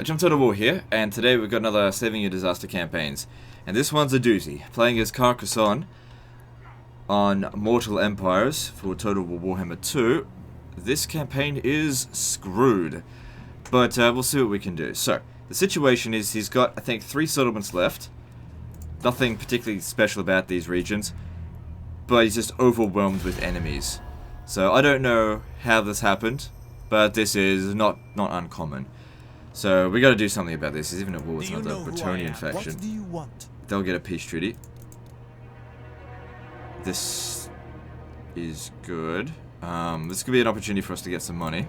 Legend of Total War here, and today we've got another Saving Your Disaster campaigns. And this one's a doozy. Playing as Carcassonne on Mortal Empires for Total War Warhammer 2. This campaign is screwed. But we'll see what we can do. So, the situation is he's got, I think, 3 settlements left. Nothing particularly special about these regions. But he's just overwhelmed with enemies. So, I don't know how this happened, but this is not uncommon. So we got to do something about this. He's even at war with another Bretonnian faction. What do you want? They'll get a peace treaty. This is good. This could be an opportunity for us to get some money.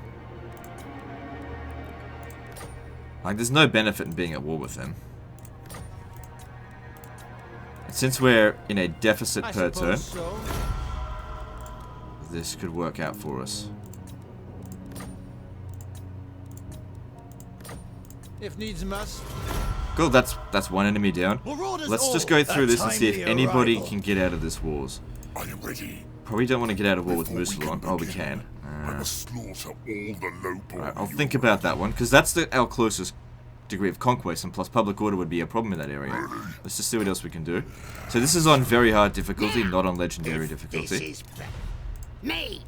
Like, there's no benefit in being at war with them. And since we're in a deficit per turn, So. this could work out for us. If needs must. Cool, that's one enemy down. Let's just go through this and see if anybody can get out of this wars. Are you ready? Probably don't want to get out of war with Moussalon. Oh, we can. I must slaughter all the lowborn. Right, I'll think about that one, because that's our closest degree of conquest, and plus public order would be a problem in that area. Let's just see what else we can do. So this is on very hard difficulty, not on legendary difficulty. Me.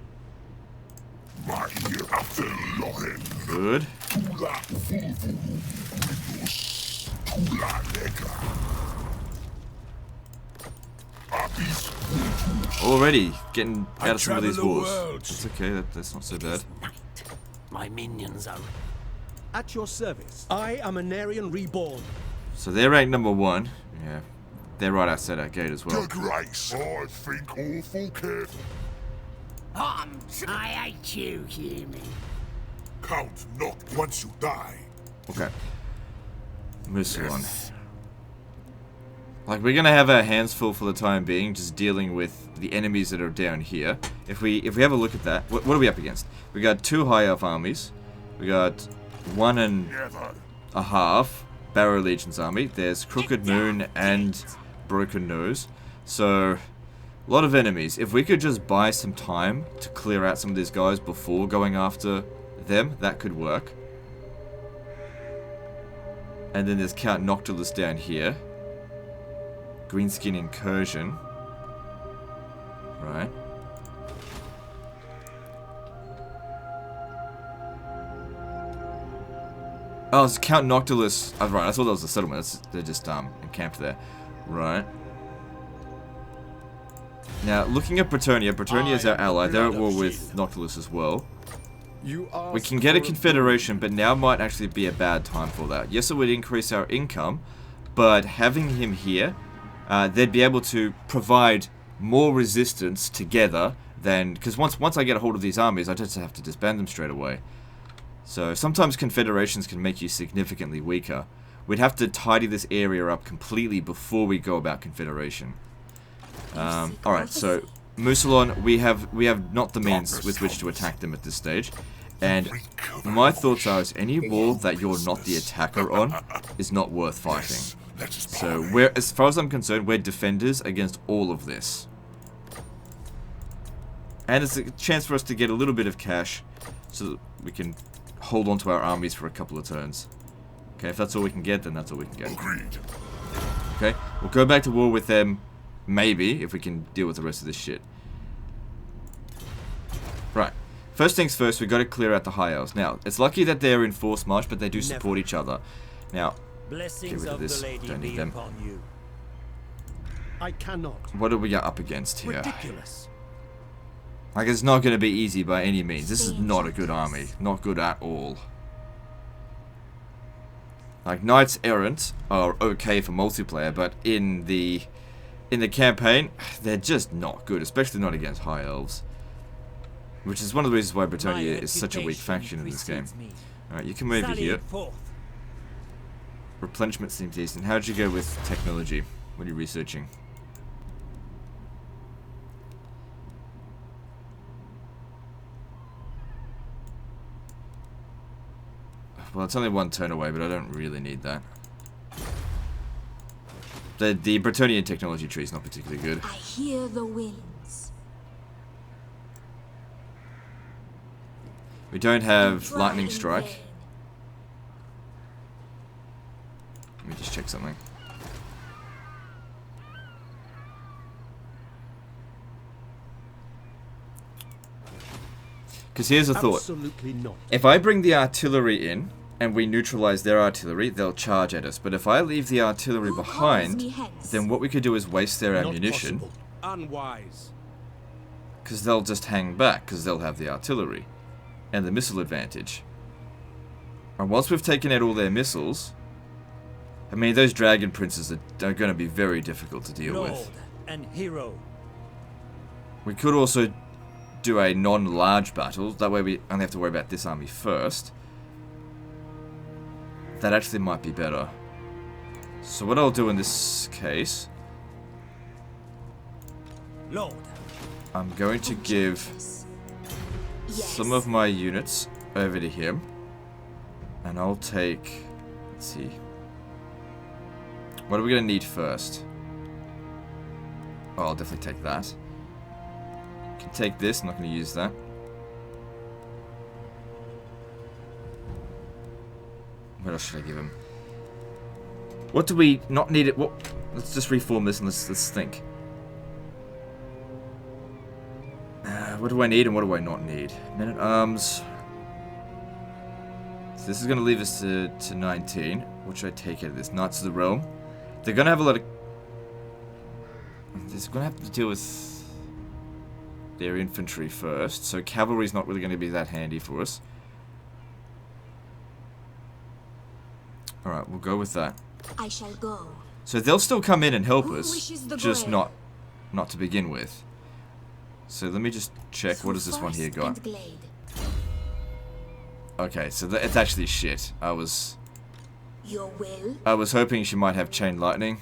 Good. Already getting out of some of these wars. It's okay, that's not so bad. My minions are At your service. I am an Aryan reborn. So they're ranked number 1. Yeah. They're right outside our gate as well. Your Grace, I think awful careful. I hate you, hear me? Count not once you die. Okay. Moussalon. Like, we're gonna have our hands full for the time being, just dealing with the enemies that are down here. If we have a look at that, what are we up against? We got 2 High Elf armies. We got 1.5 Barrow Legion's army. There's Crooked Moon and Broken Nose. So, a lot of enemies. If we could just buy some time to clear out some of these guys before going after them, that could work. And then there's Count Noctilus down here. Greenskin Incursion. Right. Oh, it's Count Noctilus. Oh, right, I thought that was a settlement. They're just encamped there. Right. Now, looking at Bretonnia, Bretonnia is our ally. They're at war with Noctilus as well. We can get a confederation, but now might actually be a bad time for that. Yes, it would increase our income, but having him here, they'd be able to provide more resistance together than... Because once I get a hold of these armies, I just have to disband them straight away. So sometimes confederations can make you significantly weaker. We'd have to tidy this area up completely before we go about confederation. Alright, so Moussalon, we have not the means with which to attack them at this stage. And my thoughts are, is any war that you're not the attacker on is not worth fighting. So as far as I'm concerned, we're defenders against all of this. And it's a chance for us to get a little bit of cash so that we can hold on to our armies for a couple of turns. Okay, if that's all we can get, then that's all we can get. Okay, we'll go back to war with them, maybe, if we can deal with the rest of this shit. Right. First things first, we've got to clear out the High Elves. Now, it's lucky that they're in forced march, but they do support each other. Now, get rid of this. Don't need them. I cannot. What do we got up against here? Ridiculous. Like, it's not going to be easy by any means. This is not a good army. Not good at all. Like, Knights Errant are okay for multiplayer, but in the campaign, they're just not good, especially not against High Elves. Which is one of the reasons why Bretonnia is such a weak faction in this game. Alright, you come over here. Replenishment seems decent. How'd you go with technology? What are you researching? Well, it's only 1 turn away, but I don't really need that. The Bretonnian technology tree is not particularly good. I hear the winds. We don't have lightning strike. Let me just check something. Because here's a thought. Absolutely not. If I bring the artillery in, and we neutralize their artillery, they'll charge at us. But if I leave the artillery Who behind, calls me hence? then what we could do is waste their Not ammunition. possible. Unwise. Because they'll just hang back, because they'll have the artillery. And the missile advantage. And once we've taken out all their missiles... I mean, those dragon princes are going to be very difficult to deal with. and hero. We could also do a non-large battle. That way we only have to worry about this army first. That actually might be better. So what I'll do in this case... Lord. I'm going to give some of my units over to him. And I'll take... Let's see. What are we going to need first? Oh, I'll definitely take that. Can take this, I'm not going to use that. What else should I give him? What do we not need it? What? Let's just reform this and let's think. What do I need and what do I not need? Men at arms. So this is going to leave us to 19. What should I take out of this? Knights of the Realm. They're going to have a lot of... They're going to have to deal with their infantry first. So cavalry's not really going to be that handy for us. Alright, we'll go with that. I shall go. So they'll still come in and help Who us. wishes the Just grail? not to begin with. So let me just check. What does this one here got? And glade. Okay, so it's actually shit. I was Your will? hoping she might have chain lightning.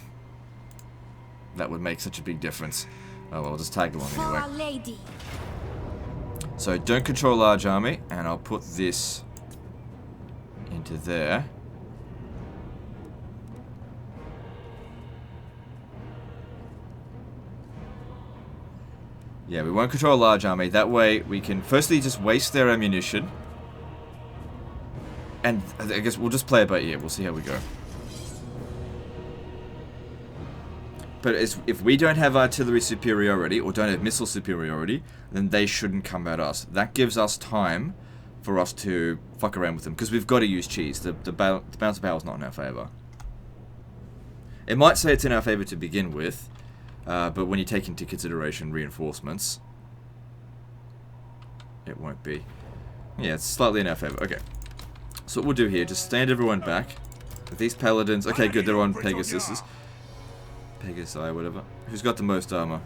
That would make such a big difference. Oh well, I'll just tag along For anyway. our lady. So don't control large army, and I'll put this into there. Yeah, we won't control a large army. That way we can firstly just waste their ammunition. And I guess we'll just play it by ear. We'll see how we go. But if we don't have artillery superiority or don't have missile superiority, then they shouldn't come at us. That gives us time for us to fuck around with them. Because we've got to use cheese. The bounce of power is not in our favour. It might say it's in our favour to begin with. But when you take into consideration reinforcements, it won't be. Yeah, it's slightly in our favour. Okay. So what we'll do here, just stand everyone back. With these paladins, okay, good, they're on Pegasuses. Pegasi, whatever. Who's got the most armor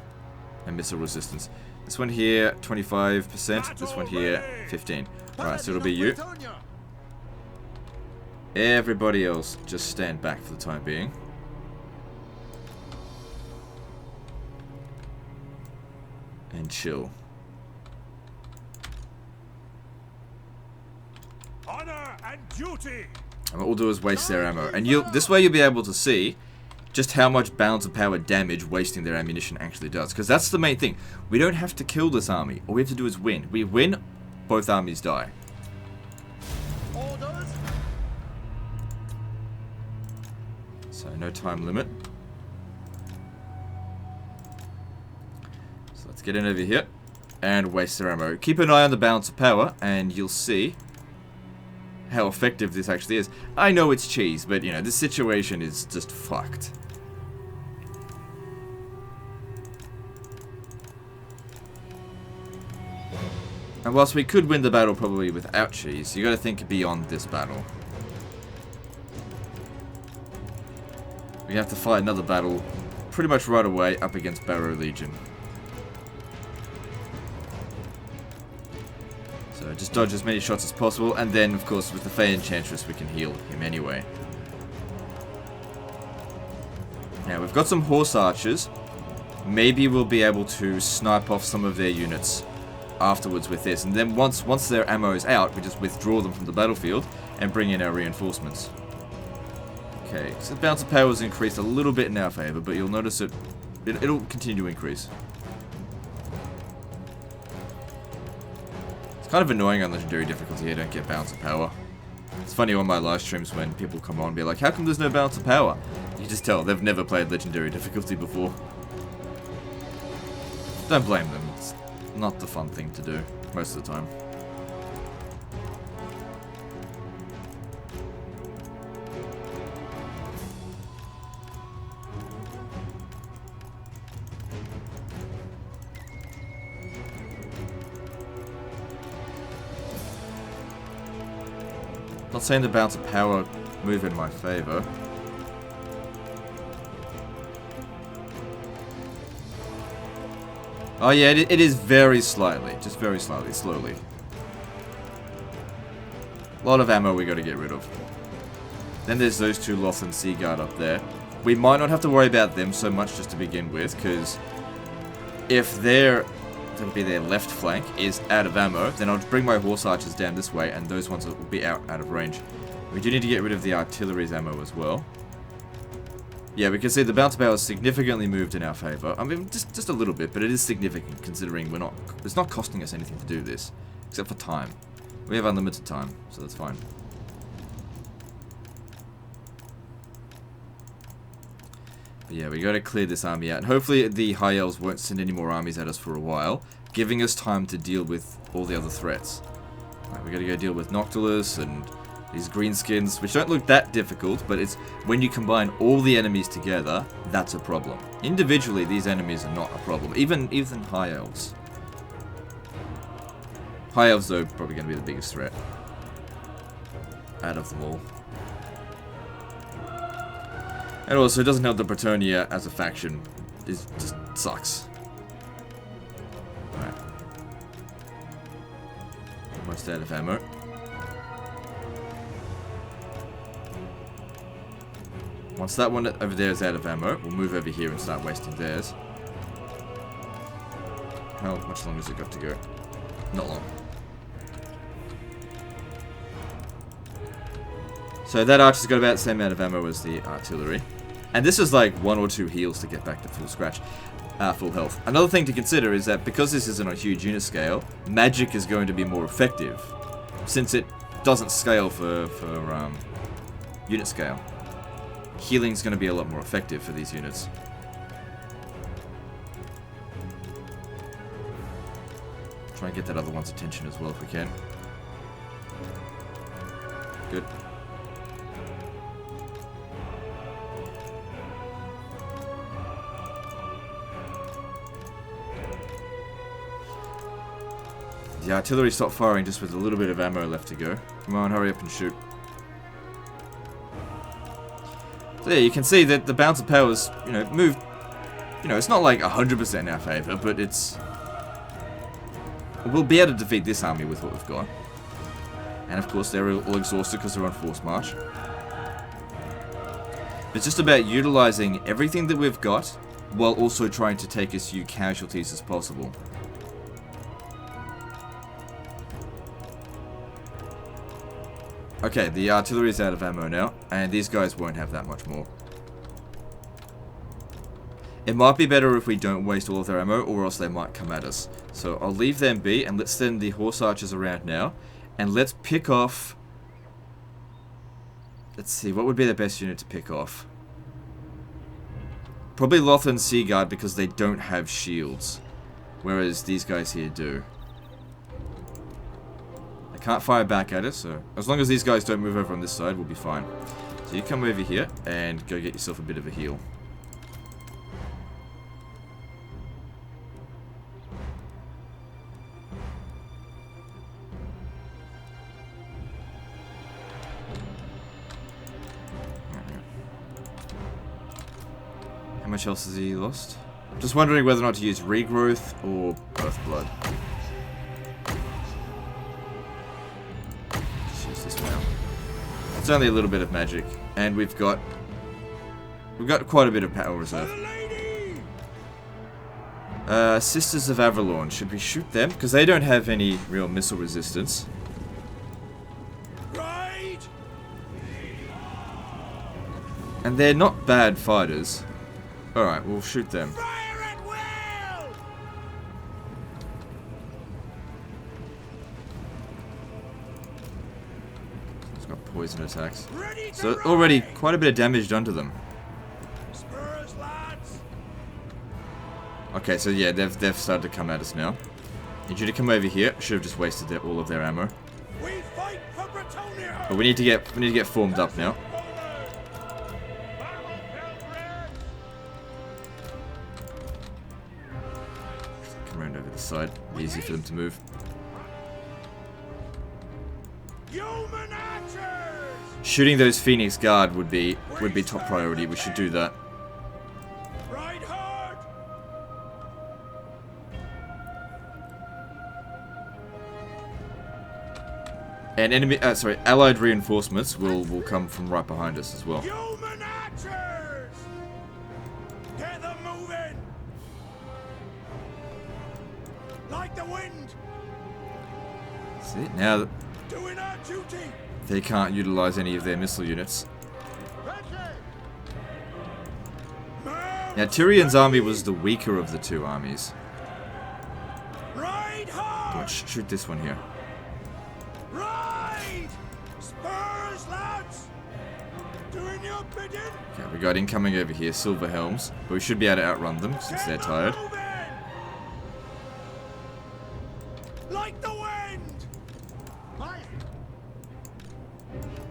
and missile resistance? This one here, 25%. This one here, 15. Alright, so it'll be you. Everybody else, just stand back for the time being. And chill. Honor and duty. And what we'll do is waste their ammo. And this way you'll be able to see just how much balance of power damage wasting their ammunition actually does. Because that's the main thing. We don't have to kill this army. All we have to do is win. We win, both armies die. Orders. So no time limit. So let's get in over here and waste their ammo. Keep an eye on the balance of power and you'll see how effective this actually is. I know it's cheese, but you know, this situation is just fucked. And whilst we could win the battle probably without cheese, you gotta think beyond this battle. We have to fight another battle pretty much right away up against Barrow Legion. So just dodge as many shots as possible, and then of course with the Fey Enchantress we can heal him anyway. Now we've got some horse archers. Maybe we'll be able to snipe off some of their units afterwards with this, and then once their ammo is out, we just withdraw them from the battlefield and bring in our reinforcements. Okay, so the bounce of power has increased a little bit in our favor, but you'll notice it'll continue to increase. It's kind of annoying on legendary difficulty. I don't get bounce of power. It's funny on my live streams when people come on and be like, how come there's no balance of power? You just tell they've never played Legendary difficulty before. Don't blame them. It's not the fun thing to do most of the time. Not saying the bounce of power move in my favor. Oh yeah, it is very slightly. Just very slightly, slowly. A lot of ammo we gotta get rid of. Then there's those two Lothan Seaguard up there. We might not have to worry about them so much just to begin with, because if that would be their left flank, is out of ammo, then I'll bring my horse archers down this way, and those ones will be out of range. We do need to get rid of the artillery's ammo as well. Yeah, we can see the bounce power is significantly moved in our favor. I mean, just a little bit, but it is significant considering it's not costing us anything to do this, except for time. We have unlimited time, so that's fine. But yeah, we gotta clear this army out. And hopefully the High Elves won't send any more armies at us for a while, giving us time to deal with all the other threats. Right, we gotta go deal with Noctilus and these greenskins, which don't look that difficult, but it's when you combine all the enemies together, that's a problem. Individually, these enemies are not a problem. Even High Elves. High Elves, though, probably gonna be the biggest threat out of them all. And also, it doesn't help that Bretonnia as a faction just sucks. Alright. Almost out of ammo. Once that one over there is out of ammo, we'll move over here and start wasting theirs. How much longer has it got to go? Not long. So that archer's got about the same amount of ammo as the artillery. And this is like 1 or 2 heals to get back to full health. Another thing to consider is that because this isn't a huge unit scale, magic is going to be more effective, since it doesn't scale for unit scale. Healing is going to be a lot more effective for these units. Try and get that other one's attention as well if we can. Good. The artillery stopped firing just with a little bit of ammo left to go. Come on, hurry up and shoot. So yeah, you can see that the bounce of power is, moved. It's not like 100% in our favor, but it's... We'll be able to defeat this army with what we've got. And of course, they're all exhausted because they're on forced march. It's just about utilizing everything that we've got, while also trying to take as few casualties as possible. Okay, the artillery is out of ammo now, and these guys won't have that much more. It might be better if we don't waste all of their ammo, or else they might come at us. So I'll leave them be, and let's send the horse archers around now, and let's pick off... Let's see, what would be the best unit to pick off? Probably Lothan Seaguard, because they don't have shields, whereas these guys here do. Can't fire back at us, so as long as these guys don't move over on this side, we'll be fine. So you come over here and go get yourself a bit of a heal. How much else has he lost? Just wondering whether or not to use regrowth or Earthblood. It's only a little bit of magic, and we've got quite a bit of power reserve. Sisters of Avalorn, should we shoot them? Because they don't have any real missile resistance. Right. And they're not bad fighters. Alright, we'll shoot them. Fire at will. It's got poison attacks. So already quite a bit of damage done to them. Spurs, lads. Okay, so yeah, they've started to come at us now. Need you to come over here. Should have just wasted all of their ammo. We fight for Bretonia. But we need to get formed up now. Come around over the side. Easy for them to move. Human archers. Shooting those Phoenix Guard would be top priority. We should do that. Ride hard. And allied reinforcements will come from right behind us as well. Human archers. Get them moving. Like the wind. See, now Doing our duty. they can't utilize any of their missile units. Now Tyrion's army was the weaker of the two armies. Ride hard. Let's shoot this one here. Ride. Spurs, lads. Doing your bidding. Okay, we got incoming over here, Silver Helms, but we should be able to outrun them since they're tired. Moving. Like the wind.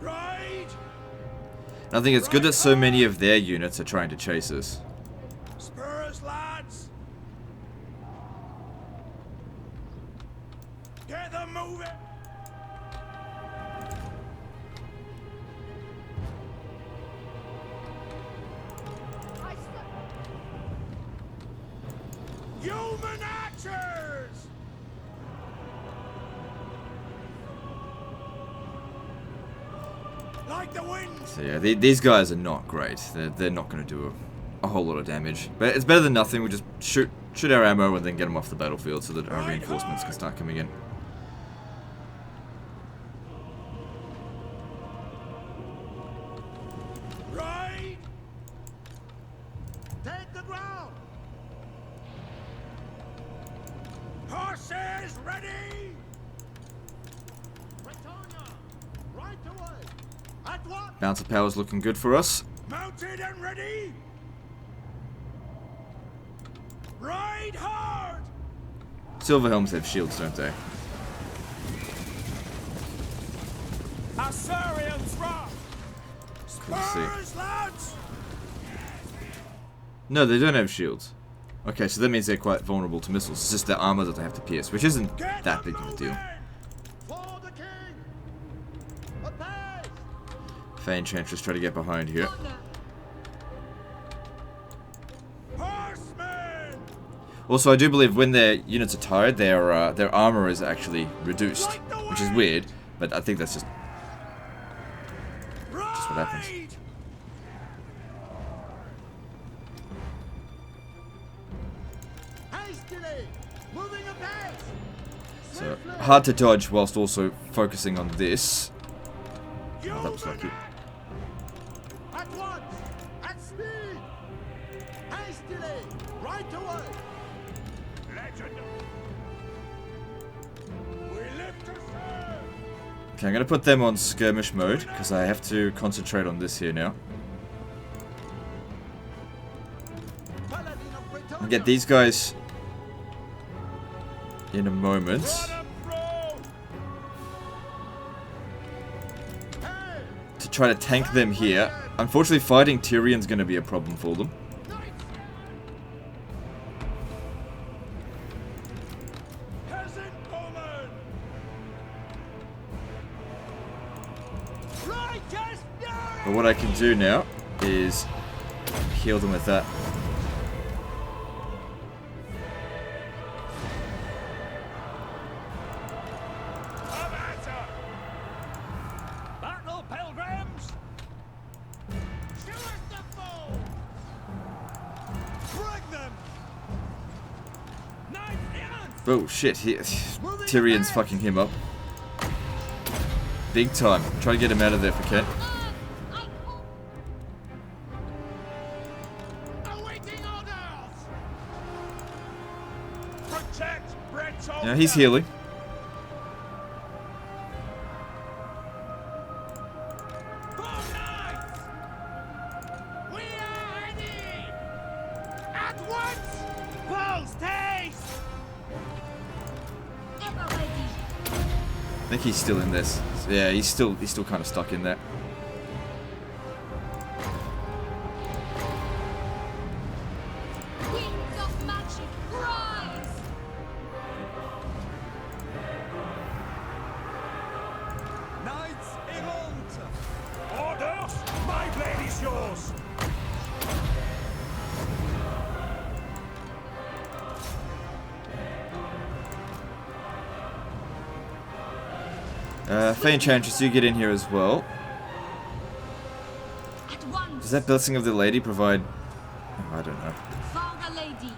Ride. And I think it's good that so many of their units are trying to chase us. Spurs, lads. Get them moving. Human archers. Like the wind. So yeah, these guys are not great. They're not going to do a whole lot of damage. But it's better than nothing. We just shoot our ammo and then get them off the battlefield so that our reinforcements can start coming in. Ride. Take the ground. Horses ready. Bretonia, right away. At what? Bouncer power's looking good for us. Mounted and ready. Ride hard. Silver Helms have shields, don't they? Assyrians rock. Cool to see. Spurs, lads. No, they don't have shields. Okay, so that means they're quite vulnerable to missiles. It's just their armor that they have to pierce, which isn't that big of a deal. For the king. Attack. Fey Enchantress try to get behind here. Horsemen. Also, I do believe when their units are tired, their armor is actually reduced, which is weird, but I think that's just what happens. Ride. Hastily. Moving apace. So, hard to dodge whilst also focusing on this. Oh, that was lucky. At once. At speed. Hastily. Right away. Legend. We live to serve. Okay, I'm going to put them on skirmish mode, because I have to concentrate on this here now. I'll get these guys in a moment. To try to tank them here. Unfortunately, fighting Tyrion's going to be a problem for them. Peasant Poland. Righteous fury. But what I can do now is heal them with that. Battle pilgrims. Shoot the foe. Break them. Knights errant. Oh shit, Tyrion's fucking him up. Big time. Try to get him out of there if we can. Awaiting orders. Protect Bretonia. Now he's healing. once! Post haste! Ever ready. I think he's still in this. Yeah, he's still kind of stuck in there. Winds of magic, rise! Knights errant! Orders! My blade is yours! Fey Enchantress, you get in here as well. At once. Does that Blessing of the Lady provide... Oh, I don't know. For the lady.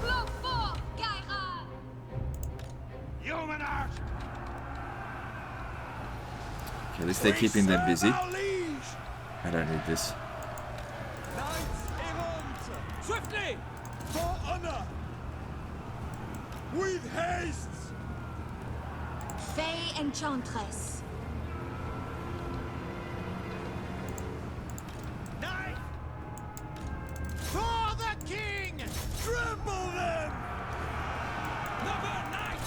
Blow for Gaira. Human art! Okay, at least they're keeping them busy. Our liege! I don't need this. Knights errant! Swiftly! For honor! With haste! Fey Enchantress. Knight! For the king! Trample them! Never knight!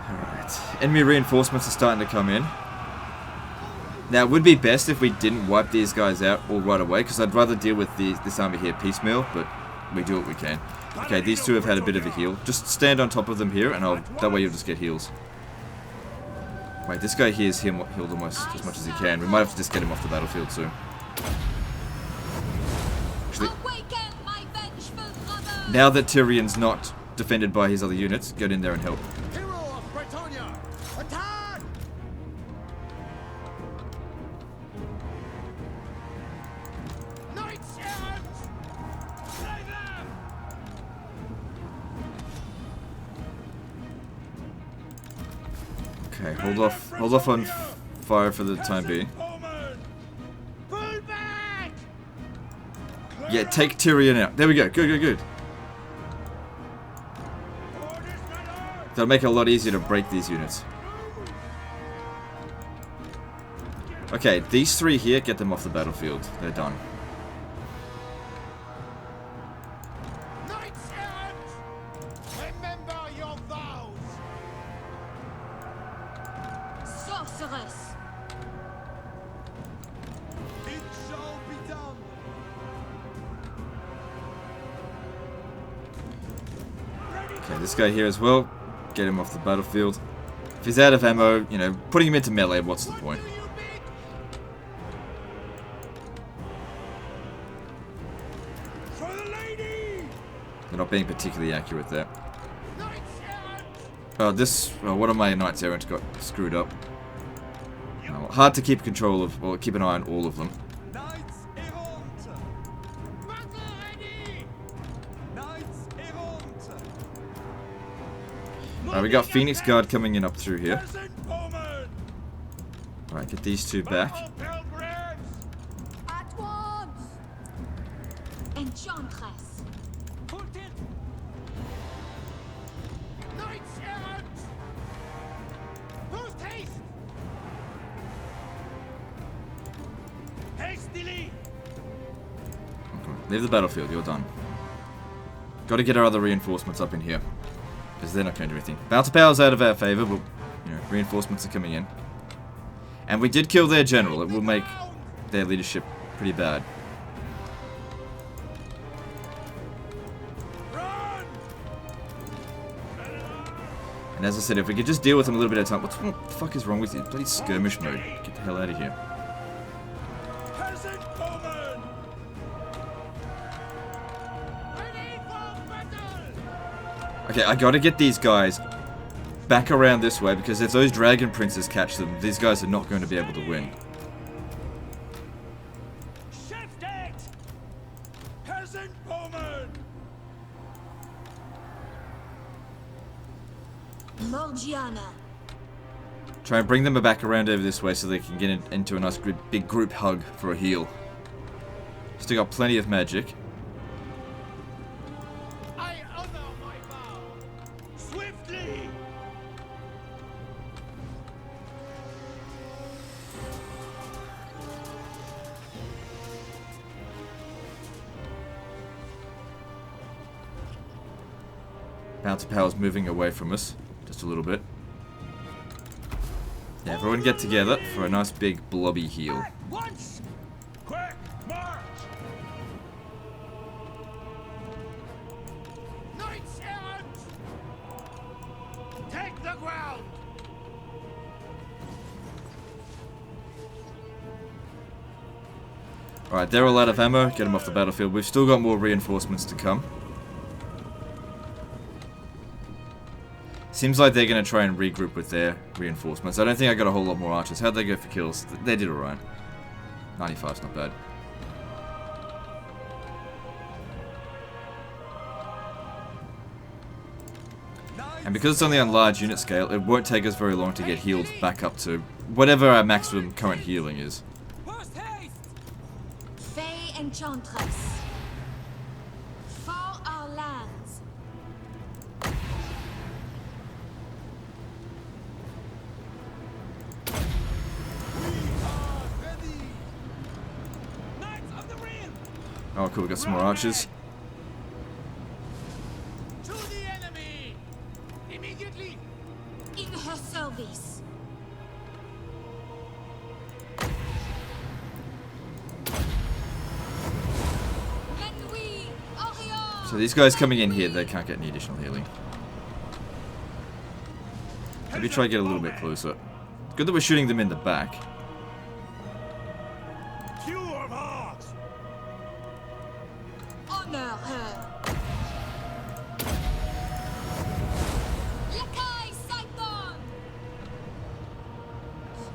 Alright. Enemy reinforcements are starting to come in. Now, it would be best if we didn't wipe these guys out all right away, because I'd rather deal with this army here piecemeal, but we do what we can. Okay, these two have had a bit of a heal. Just stand on top of them here, and that way you'll just get heals. Wait, this guy here is healed almost as much as he can. We might have to just get him off the battlefield soon. Actually, Awaken, my vengeful brother. now that Tyrion's not defended by his other units, get in there and help. Hero of Bretonia! Attack! Knights errant! Slay them! Okay, hold off on fire for the time being. Bowman! Pull back! Yeah, take Tyrion out. There we go. Good. Orders, my lord! That'll make it a lot easier to break these units. Okay, these three here, get them off the battlefield. They're done. Knights errant! Remember your vows! Sorceress. It shall be done! Okay, this guy here as well. Get him off the battlefield. If he's out of ammo, you know, putting him into melee, what's the point? Do you bid? For the lady! They're not being particularly accurate there. Knights errant! One of my knights errant got screwed up. Hard to keep control of, or keep an eye on all of them. Knights errant! Battle ready! Knights errant! Alright, we got Phoenix Guard coming in up through here. Peasant bowmen! Alright, get these two back. Battle pilgrims! At once. Enchantress. Put it! Knights errant! Post haste! Hastily! Leave the battlefield, you're done. Gotta get our other reinforcements up in here. Because they're not going to do anything. Bounce power's out of our favor, but, you know, reinforcements are coming in. And we did kill their general. It will make their leadership pretty bad. Run! And as I said, if we could just deal with them a little bit at a time. What the fuck is wrong with you? Bloody skirmish mode. Get the hell out of here. Peasant bowmen! Ready for battle! Okay, I gotta get these guys back around this way, because if those dragon princes catch them, these guys are not going to be able to win. Shift it! Peasant bowmen! Morgiana. Try and bring them back around over this way so they can get into a nice big group hug for a heal. Still got plenty of magic. I honor my vow! Swiftly! Bounty power's moving away from us. Just a little bit. Yeah, everyone get together for a nice big blobby heal. Once! Quick, march! Knights errant! Take the ground! Alright, they're all out of ammo. Get them off the battlefield. We've still got more reinforcements to come. Seems like they're going to try and regroup with their reinforcements. I don't think I got a whole lot more archers. How'd they go for kills? They did alright. 95's not bad. And because it's only on large unit scale, it won't take us very long to get healed back up to whatever our maximum current healing is. Fey Enchantress. For our lands. Oh cool, we got some more archers. To the enemy! Immediately! In her service. Renouille, Orion. So these guys coming in here, they can't get any additional healing. Maybe try to get a little bit closer. Good that we're shooting them in the back. Pure of heart! Honor her. Lakai Saiton.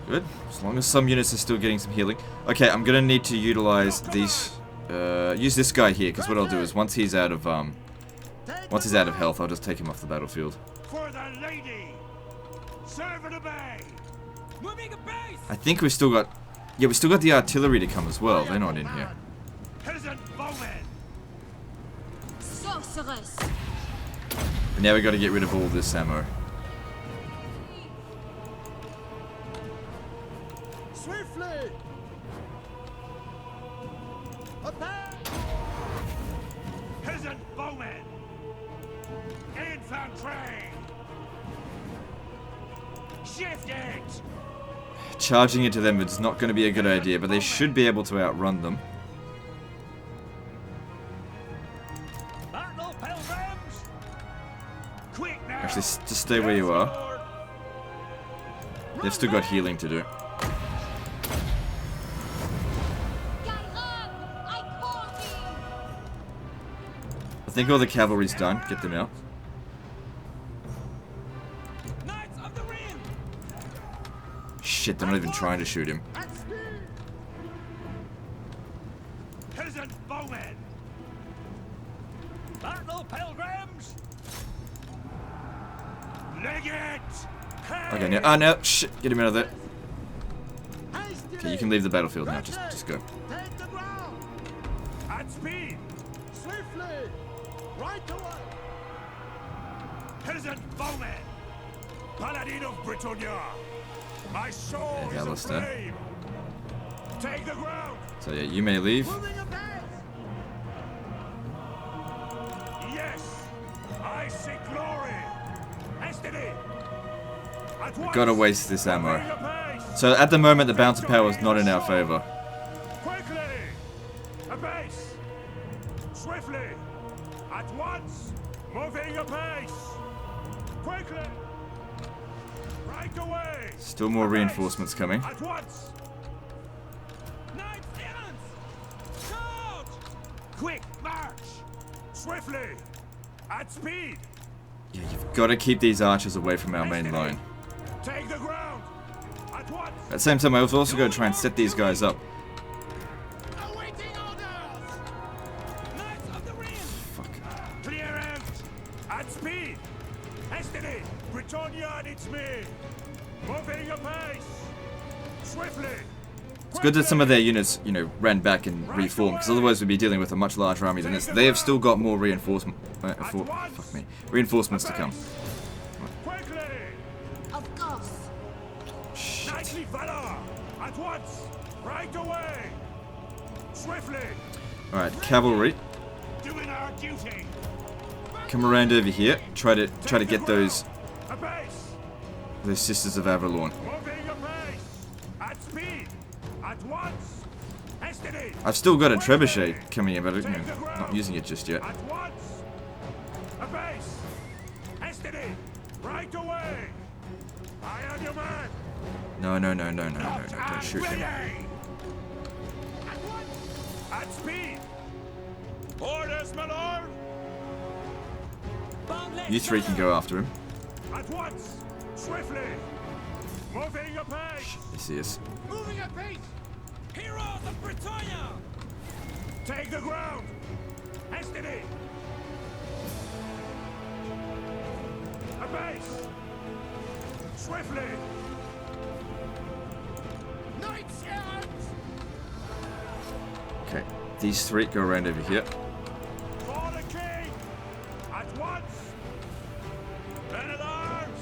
Good. As long as some units are still getting some healing. Okay, I'm gonna need to utilize these. Use this guy here, because what I'll do is once he's out of health, I'll just take him off the battlefield. For the lady! Serve and obey! Moving a base! I think we've still got. Yeah, we still got the artillery to come as well. They're not in here. Peasant bowmen! Sorceress. But now we got to get rid of all this ammo. Swiftly! Attack! Peasant bowmen! Infantry! Shift it! Charging into them is not going to be a good idea, but they should be able to outrun them. Battle pilgrims! Quick now! Actually, just stay where you are. They've still got healing to do. Gairan, I call thee. I think all the cavalry's done. Get them out. Knights of the Ring! Shit, they're not even trying to shoot him. At speed! Peasant bowmen! Battle pilgrims! Leg it! Okay, now. Oh no! Shit! Get him out of there. Okay, you can leave the battlefield now. Just go. Take the ground! At speed! Swiftly! Right away! Peasant bowmen! Paladin of Britannia! My soul Yeah, is Alistair. aflame! Take the ground! So yeah, you may leave. Moving apace! Yes! I see glory! Destiny! At once! Gotta waste this ammo. Moving apace! So at the moment, the bounty power is not in our favor. Quickly! Apace! Swiftly! At once! Moving apace! Quickly! Right away! Still more reinforcements coming. At once! Knights errant! Charge! Quick march! Swiftly! At speed! Yeah, you've got to keep these archers away from our main line. Take the ground! At once! At the same time, I was also going to try and set these guys up. Awaiting orders! Knights of the Ring! Fuck. Clear out! At speed! Destiny! Britannia and its men! Moving apace! Swiftly! It's good that some of their units, you know, ran back and reformed, because otherwise we'd be dealing with a much larger army than this. They have still got more reinforcements to come. Quickly! Of course. Shit. Knightly valor! At once! Right away! Swiftly! Alright, cavalry. Doing our duty! come around over here. Try to get those Apace. Sisters of Avalon. Moving apace. At speed. At once. Destiny. I've still got a trebuchet coming in, but I'm not using it just yet. At once. Apace. Destiny. Right away. I am your man. No. Don't shoot him. At once. At speed. Orders, my lord. You three can go after him. At once. Swiftly. Moving apace. This is. Moving apace. Heroes of Britannia. Take the ground. Destiny. Apace. Swiftly. Knights errant. Okay, these three go around over here. For the king. At once. Men at arms.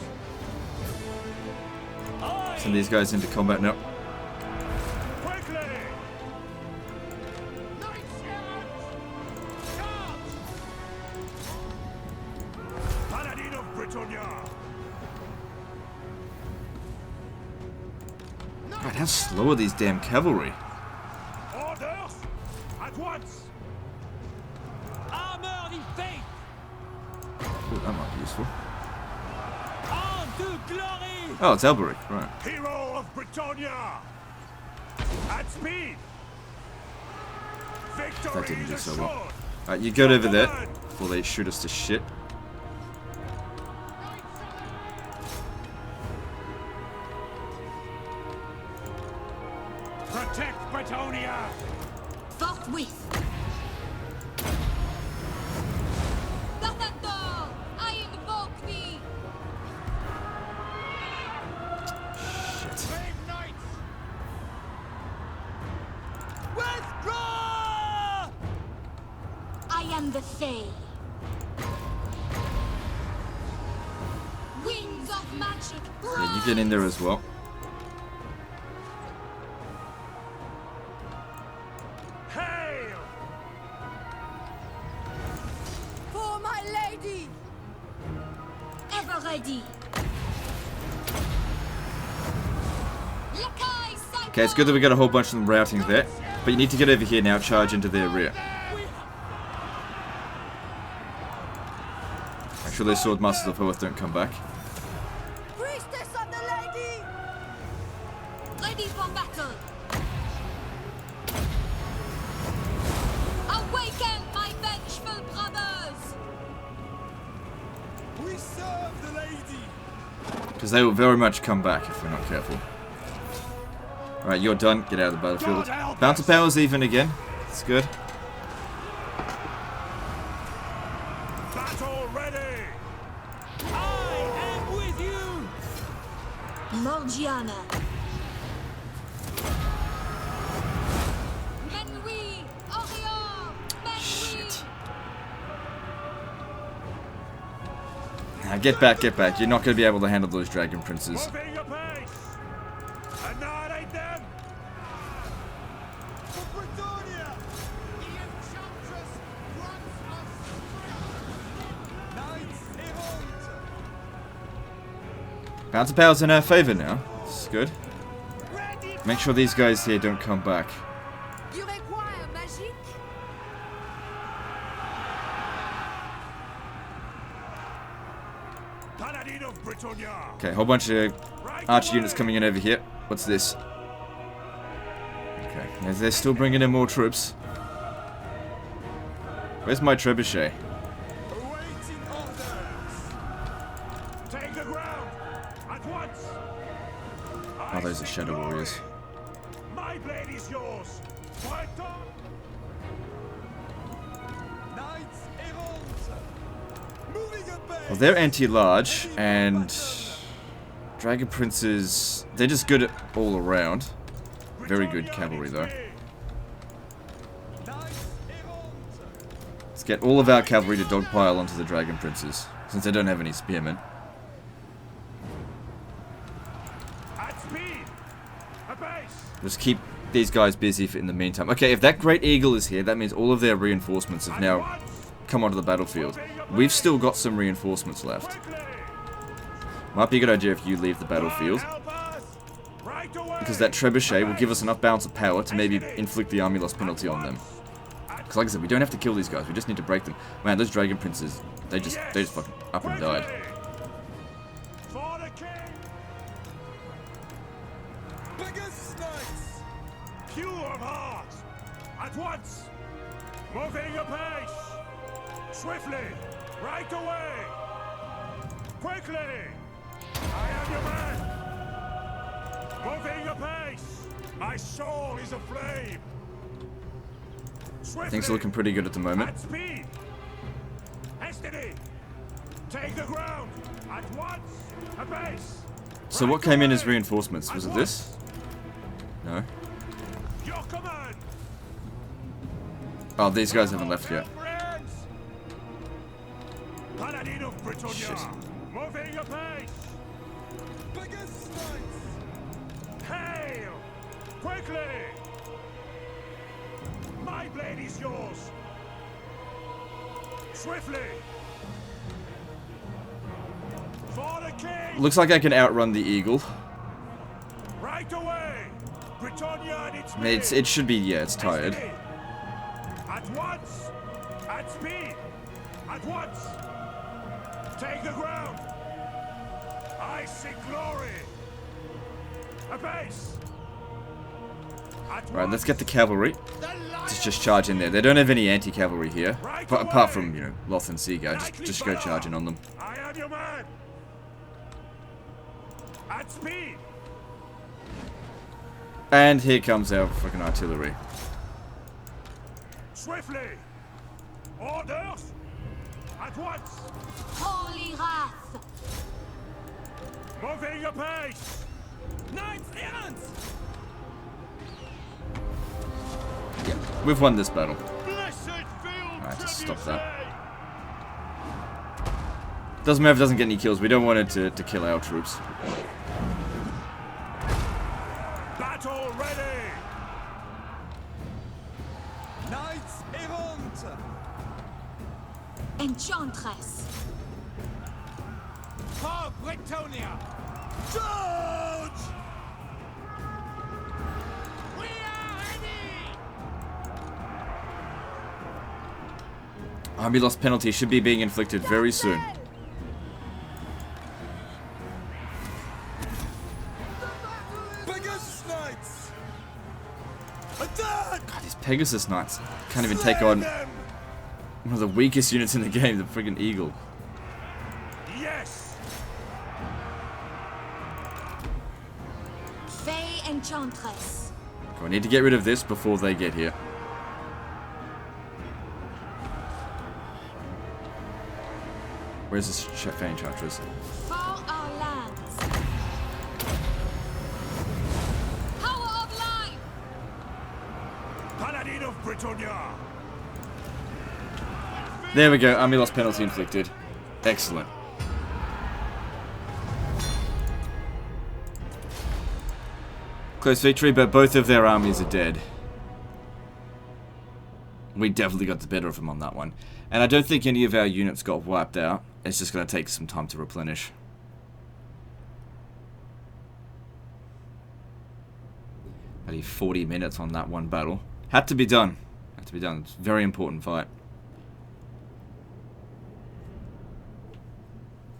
Send these guys into combat now. Quickly. Knights errant. Charge. Paladin of Britannia. God, how slow are these damn cavalry? Orders. At once. Armor in faith! Ooh, that might be useful. On to glory! Oh, it's Alberic, right. Hero of Britannia. At speed. Victory That didn't is do so assured. well. Alright, you get over there before they shoot us to shit. Protect Britannia. Forthwith. Gathandor, I invoke thee. Shit. Brave knights. Withdraw! I am the Fey. Winds of magic. Yeah, you get in there as well. Hail. For my lady. Ever ready. Lakai Okay, it's good that we got a whole bunch of them routing there. But you need to get over here now, charge into their rear. Make sure those sword masters of Hoeth don't come back. Priestess of the lady. Ready for battle. Awaken, my vengeful brothers. We serve the lady. Because they will very much come back if we're not careful. Alright, you're done. Get out of the battlefield. Bounty power's even again. It's good. Battle ready. I am with you! Morgiana. Menui, Orion, Menui. Shit. Now get back, get back. You're not going to be able to handle those dragon princes. Moving apace. Annihilate them. For Britannia. The Enchantress runs us. Knights errant. Bounty power's in our favor now. It's good. Ready. Make sure these guys here don't come back. You require magic? Paladin of Britannia. Okay, a whole bunch of archer units coming in over here. What's this? Okay, they're still bringing in more troops. Where's my trebuchet? Awaiting orders. Take the ground. At once. Oh, those are shadow warriors. My blade is yours. Fight on. Knights errant. Moving apace. Well, they're anti-large, and Dragon Princes, they're just good all around. Very good cavalry, though. Let's get all of our cavalry to dogpile onto the Dragon Princes, since they don't have any spearmen. At speed. Apace. Just keep these guys busy in the meantime. Okay, if that Great Eagle is here, that means all of their reinforcements have At now once. come onto the battlefield. We've still got some reinforcements left. Might be a good idea if you leave the battlefield, because that trebuchet will give us enough balance of power to maybe inflict the army loss penalty on them. Because like I said, we don't have to kill these guys, we just need to break them. Man, those dragon princes, they just fucking up and died. Pure of heart! At once! Moving apace! Swiftly! Right away! Quickly! I am your man! Moving apace! My soul is aflame! Swiftly! Things are looking pretty good at the moment. At speed! Hastily! Take the ground! At once! Apace! So what came in as reinforcements? Was it this? No. Your command! Oh, these guys haven't left yet. Paladin of Britannia! Shit. Moving apace! Biggest knights! Hail! Quickly! My blade is yours! Swiftly! For the king! Looks like I can outrun the eagle. Right away! Britannia and its I mean, it should be, yeah, it's tired. At once! At speed! At once! Take the ground! I see glory! Apace! Right, let's get the cavalry. Let's just charge in there. They don't have any anti-cavalry here. But apart from, you know, Loth and Seaguard. Just go charging on them. I am your man! At speed! And here comes our fucking artillery. Swiftly! Orders! At once! Holy wrath! Moving apace! Knights errant! We've won this battle. Blessed field! Alright, just stop that. Doesn't matter if it doesn't get any kills. We don't want it to kill our troops. Battle ready! Knights errant! Enchantress! For Britannia! Charge! We are ready! Army loss penalty should be being inflicted very soon. Biggest knights! Attack! God, these Pegasus Knights can't even take on one of the weakest units in the game, the friggin' Eagle. Yes! Fey Enchantress! I need to get rid of this before they get here. Where's this Fey Enchantress? For our lands! Power of life! Paladin of Britannia! There we go, army loss penalty inflicted. Excellent. Close victory, but both of their armies are dead. We definitely got the better of them on that one. And I don't think any of our units got wiped out. It's just going to take some time to replenish. Only 40 minutes on that one battle. Had to be done. Had to be done. It's a very important fight.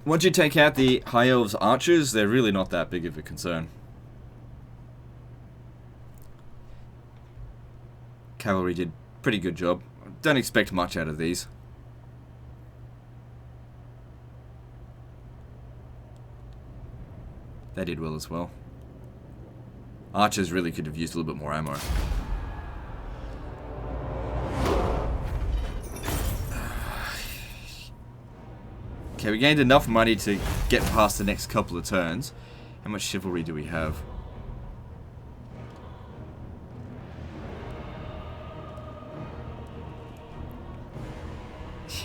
Once you take out the High Elves archers, they're really not that big of a concern. Cavalry did a pretty good job. Don't expect much out of these. They did well as well. Archers really could have used a little bit more ammo. Okay, we gained enough money to get past the next couple of turns. How much chivalry do we have?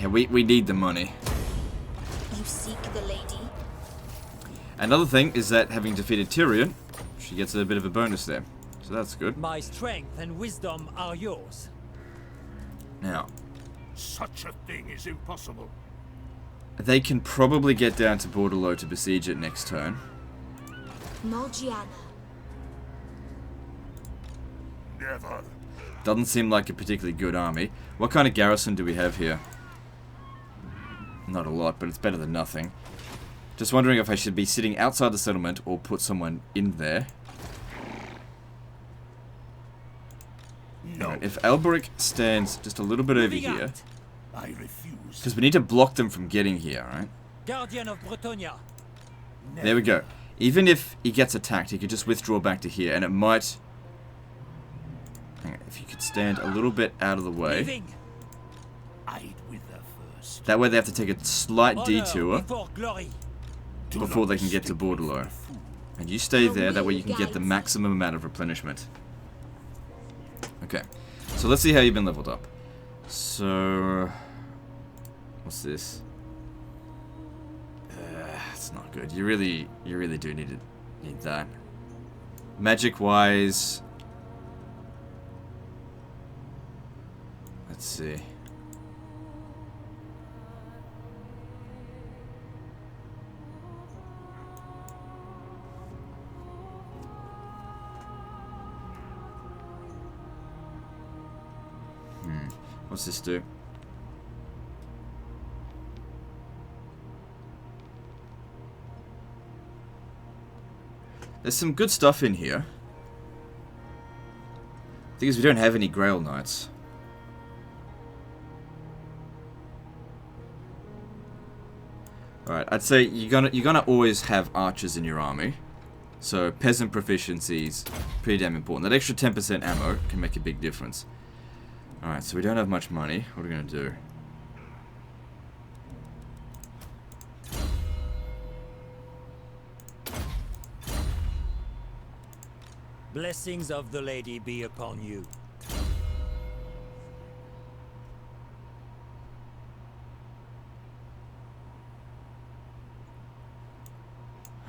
Yeah, we need the money. You seek the lady? Another thing is that having defeated Tyrion, she gets a bit of a bonus there. So that's good. My strength and wisdom are yours. Now, Such a thing is impossible. They can probably get down to Bordello to besiege it next turn. Morgiana. Never. Doesn't seem like a particularly good army. What kind of garrison do we have here? Not a lot, but it's better than nothing. Just wondering if I should be sitting outside the settlement or put someone in there. No. Right, if Alberic stands just a little bit over here, I refuse. because we need to block them from getting here, right? Guardian of Bretonia. There we go. Even if he gets attacked, he could just withdraw back to here, and it might... Hang on, if you could stand a little bit out of the way. Leaving. I'd wither first. That way they have to take a slight Honor detour before glory. before they can get to Bordello. And you stay there, that way you can get the maximum amount of replenishment. Okay, so let's see how you've been leveled up. So... What's this? It's not good. You really do need that. Magic-wise... Let's see. What's this do? There's some good stuff in here. The thing is, we don't have any Grail Knights. Alright, I'd say you're gonna always have archers in your army. So peasant proficiency's pretty damn important. That extra 10% ammo can make a big difference. Alright, so we don't have much money. What are we gonna do? Blessings of the lady be upon you.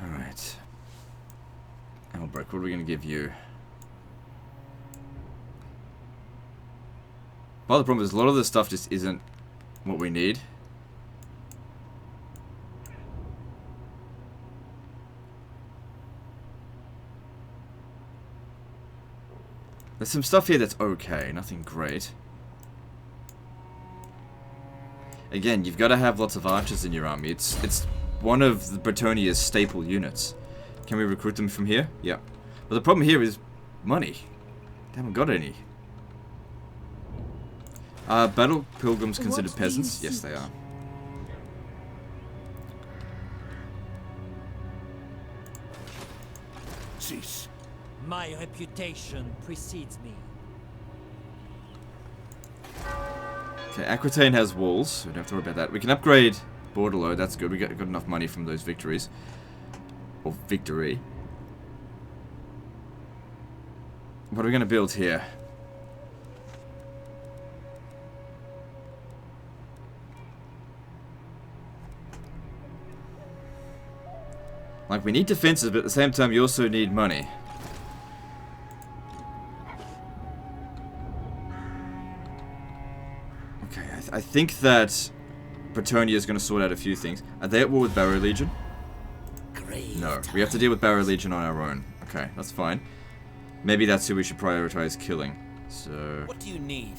Alright. Albrecht, what are we gonna give you? Well, the problem is a lot of this stuff just isn't what we need. There's some stuff here that's okay, nothing great. Again, you've got to have lots of archers in your army. It's one of the Bretonia's staple units. Can we recruit them from here? Yeah. But the problem here is money. They haven't got any. Battle pilgrims considered peasants? Yes, they are. Cease. My reputation precedes me. Okay, Aquitaine has walls, so we don't have to worry about that. We can upgrade Bordello, that's good. We got enough money from those victories. Or victory. What are we going to build here? Like, we need defenses, but at the same time, you also need money. Okay, I think that Bretonia is going to sort out a few things. Are they at war with Barrow Legion? Great. No, we have to deal with Barrow Legion on our own. Okay, that's fine. Maybe that's who we should prioritize killing. So... What do you need?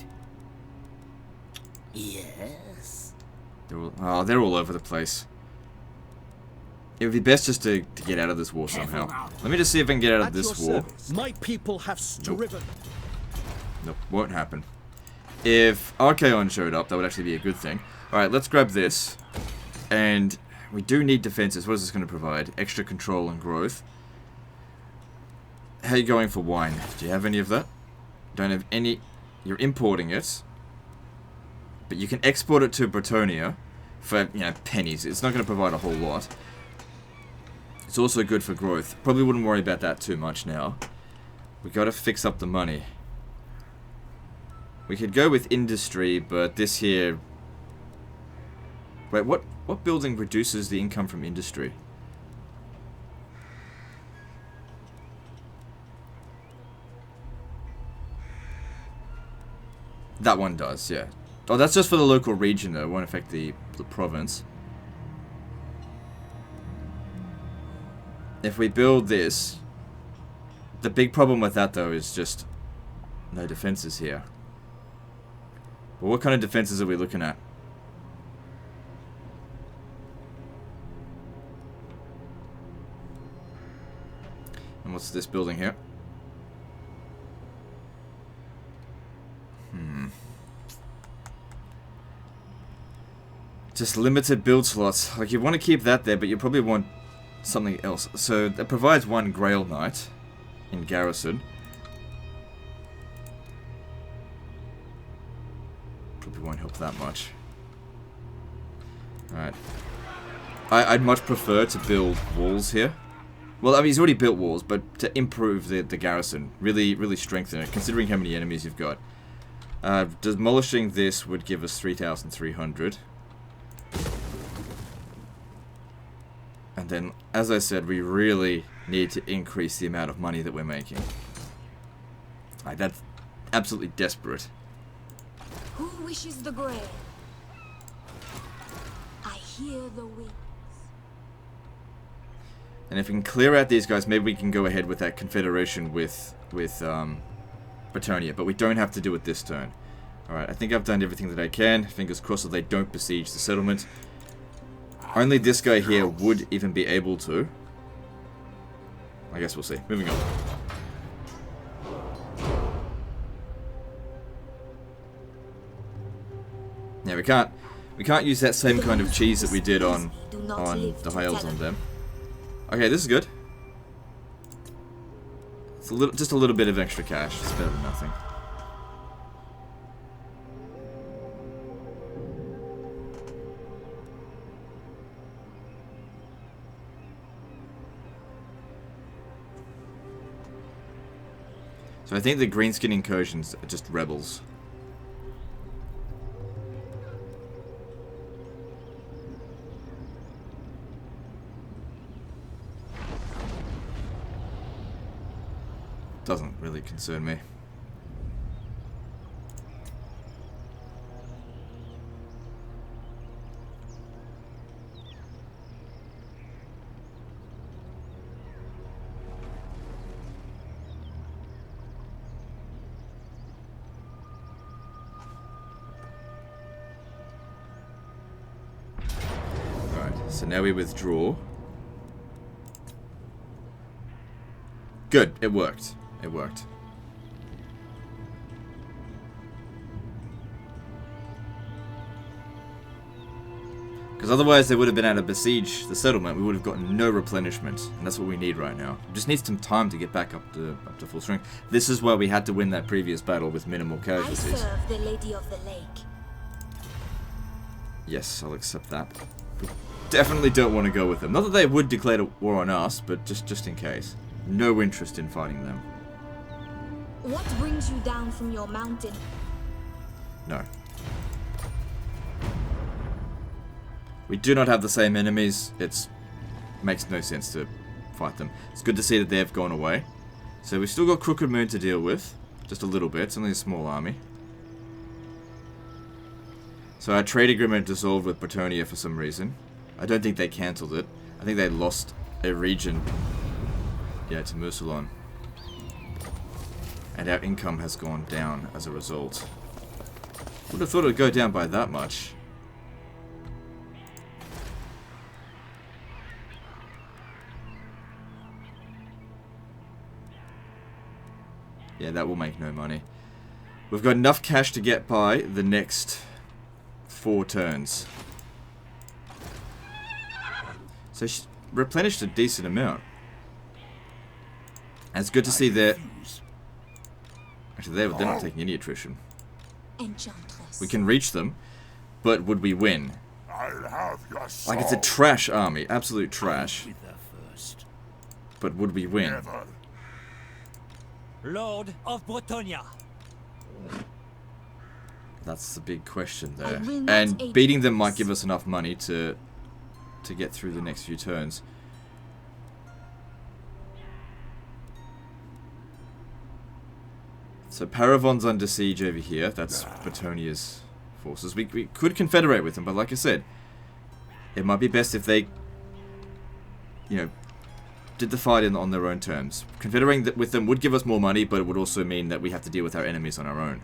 Yes. They're all over the place. It would be best just to get out of this war somehow. Let me just see if I can get out of At this your war. service. My people have striven. Nope, won't happen. If Archaon showed up, that would actually be a good thing. Alright, let's grab this. And we do need defenses. What is this going to provide? Extra control and growth. How are you going for wine? Do you have any of that? Don't have any. You're importing it. But you can export it to Bretonia for, you know, pennies. It's not going to provide a whole lot. It's also good for growth. Probably wouldn't worry about that too much now. We got to fix up the money. We could go with industry, but this here... Wait, what building reduces the income from industry? That one does, yeah. Oh, that's just for the local region, though. It won't affect the province. If we build this... The big problem with that, though, is just... no defenses here. But what kind of defenses are we looking at? And what's this building here? Just limited build slots. Like, you want to keep that there, but you probably want something else. So, that provides one Grail Knight in garrison. Probably won't help that much. Alright. I'd much prefer to build walls here. Well, I mean, he's already built walls, but to improve the garrison. Really strengthen it, considering how many enemies you've got. Demolishing this would give us 3,300. And then, as I said, we really need to increase the amount of money that we're making. Like, that's absolutely desperate. Who wishes the grail? I hear the winds. And if we can clear out these guys, maybe we can go ahead with that confederation with Bretonnia. But we don't have to do it this turn. Alright, I think I've done everything that I can. Fingers crossed that they don't besiege the settlement. Only this guy here would even be able to. I guess we'll see. Moving on. Yeah, we can't use that same kind of cheese that we did on the High Elves on them. Okay, this is good. It's just a little bit of extra cash. It's better than nothing. So I think the greenskin incursions are just rebels. Doesn't really concern me. So now we withdraw. Good, it worked. It worked. Because otherwise they would have been able to besiege the settlement. We would have gotten no replenishment. And that's what we need right now. We just need some time to get back up to full strength. This is why we had to win that previous battle with minimal casualties. I serve the Lady of the Lake. Yes, I'll accept that. We definitely don't want to go with them. Not that they would declare war on us, but just in case. No interest in fighting them. What brings you down from your mountain? No. We do not have the same enemies. It makes no sense to fight them. It's good to see that they have gone away. So we've still got Crooked Moon to deal with. Just a little bit. It's only a small army. So our trade agreement dissolved with Bretonnia for some reason. I don't think they cancelled it. I think they lost a region. Yeah, to Musalon. And our income has gone down as a result. Would have thought it would go down by that much. Yeah, that will make no money. We've got enough cash to get by the next 4 turns. So she replenished a decent amount. And it's good to see that... Actually, they're not taking any attrition. Enchantress. We can reach them, but would we win? I'll have your soul. Like, it's a trash army. Absolute trash. But would we win? Never. Lord of Bretonnia. That's the big question there. I will not And aid beating them this. might give us enough money to get through the next few turns. So Paravon's under siege over here. That's Bretonnia's forces. We could confederate with them, but like I said, it might be best if they, you know, did the fight on their own terms. Confederating with them would give us more money, but it would also mean that we have to deal with our enemies on our own.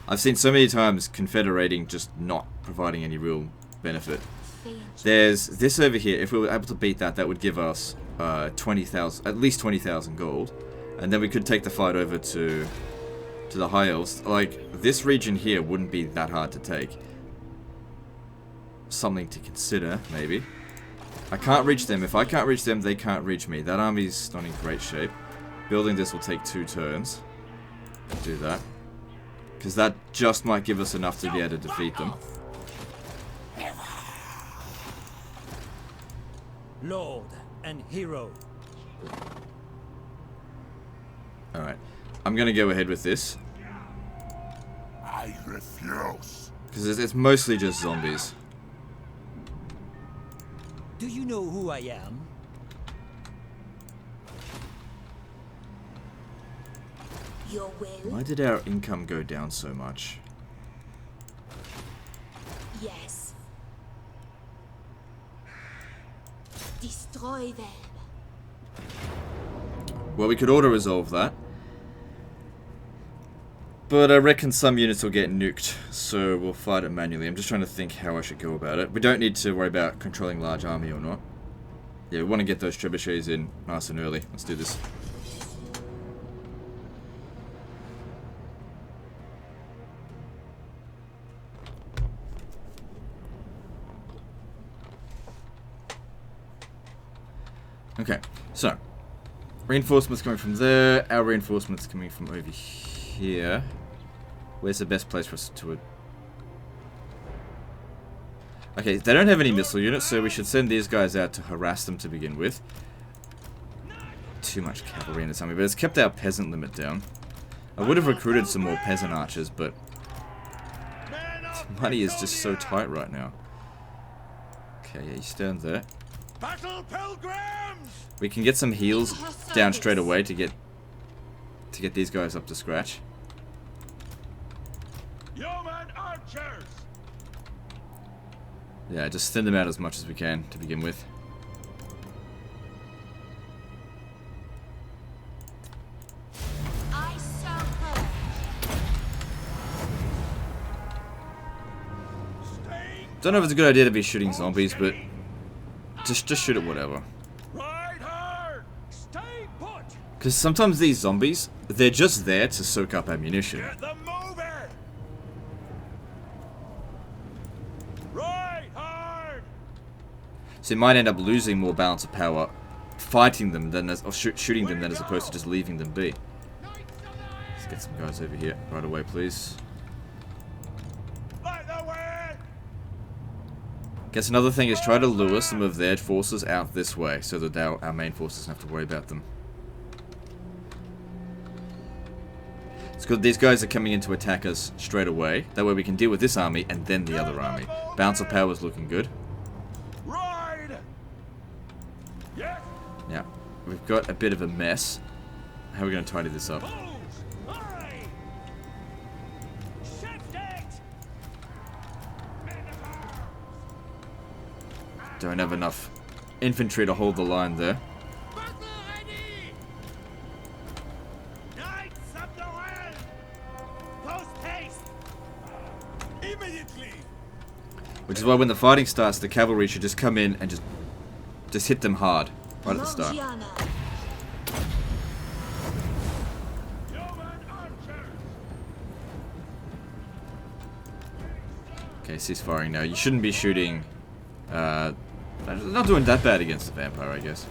I've seen so many times confederating just not providing any real benefit. There's this over here. If we were able to beat that, that would give us 20,000, at least 20,000 gold, and then we could take the fight over to the High Elves. Like, this region here wouldn't be that hard to take. Something to consider, maybe. I can't reach them. If I can't reach them, they can't reach me. That army's not in great shape. Building this will take 2 turns. Do that. Because that just might give us enough to be able to defeat them. Lord and hero. Alright. I'm going to go ahead with this. I refuse. Because it's mostly just zombies. Do you know who I am? Your will? Why did our income go down so much? Yes. Destroy them. Well, we could auto-resolve that. But I reckon some units will get nuked, so we'll fight it manually. I'm just trying to think how I should go about it. We don't need to worry about controlling large army or not. Yeah, we want to get those trebuchets in nice and early. Let's do this. Okay, so reinforcements coming from there, our reinforcements coming from over here. Where's the best place for us to... Okay, they don't have any missile units, so we should send these guys out to harass them to begin with. Too much cavalry in this army, but it's kept our peasant limit down. I would have recruited some more peasant archers, but money is just so tight right now. Okay, yeah, you stand there. Battle pilgrims! We can get some heals down straight away to get these guys up to scratch. Yeoman archers! Yeah, just thin them out as much as we can to begin with. I shall purge. Don't know if it's a good idea to be shooting zombies, but just shoot at whatever. Ride hard! Stay put! Because sometimes these zombies, they're just there to soak up ammunition. Get them moving! Ride hard! So you might end up losing more balance of power fighting them than or shooting them than as opposed to just leaving them be. Let's get some guys over here right away, please. Light the way! Guess another thing is try to lure some of their forces out this way so that our main forces don't have to worry about them. It's good these guys are coming in to attack us straight away. That way we can deal with this army and then the other army. Balance of power is looking good. Ride! Yes! Now, we've got a bit of a mess. How are we going to tidy this up? Moves! Hurry! Shift it! Don't have enough infantry to hold the line there. Battle ready! Knights of the realm! Post haste! Immediately! Which is why when the fighting starts, the cavalry should just come in and just hit them hard right at the start. Morgiana. Yeoman archers! Okay, cease firing now. You shouldn't be shooting. Not doing that bad against the vampire, I guess.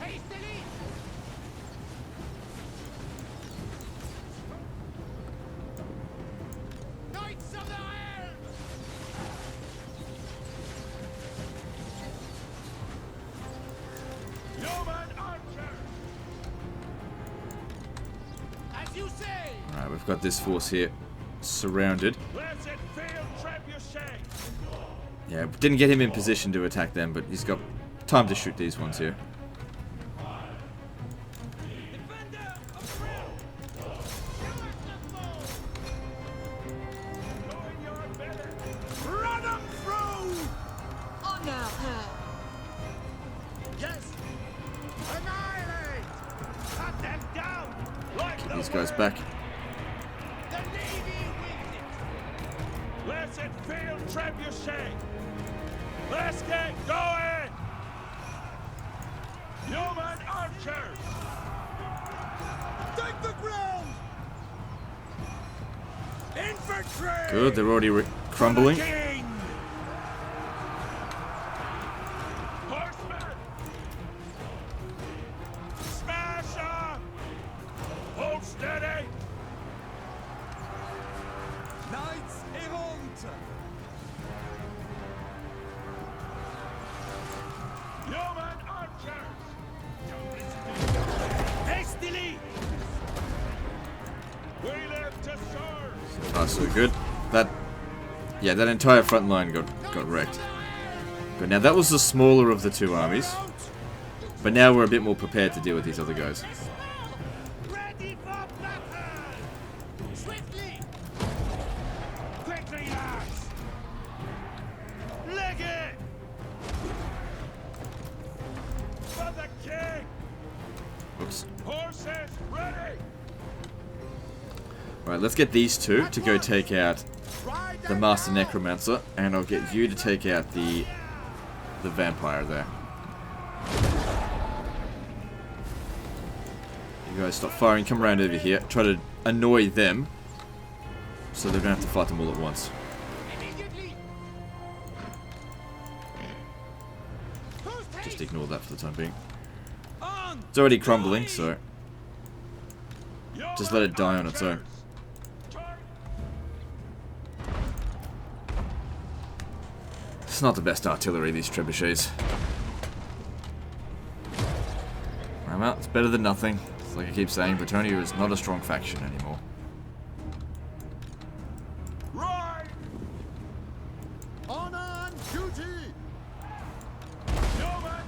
Hastily! Knights of the Elves! Yeoman archers! As you say! Alright, we've got this force here surrounded. Blessed field trebuchet. Yeah, didn't get him in position to attack them, but he's got time to shoot these ones here. Defender of Brill! Going your better. Run them through! Honor her. Yes! Annihilate! Cut them down! Like Get the these guys wind. back. The Navy wins it! Blessed field trebuchet. Let's get going! Human archers! Take the ground! Infantry! Good, they're already crumbling. King! Horsemen! Smasher! Hold steady! Knights errant! Human archers! Hastily! We live to serve! Ah, so good. Yeah, that entire front line got wrecked. Good. Now that was the smaller of the two armies, but now we're a bit more prepared to deal with these other guys. Ready for battle! Swiftly! Quickly, lads! Leg it! For the king! Oops. Horses ready! Right, let's get these two to go take out the Master Necromancer, and I'll get you to take out the vampire there. You guys stop firing, come around over here, try to annoy them, so they're gonna have to fight them all at once. Immediately! Just ignore that for the time being. On! It's already crumbling, so just let it die on its own. It's not the best artillery, these trebuchets. Well, it's better than nothing. It's like I keep saying, Bretonnia is not a strong faction anymore. Right! On duty! Human!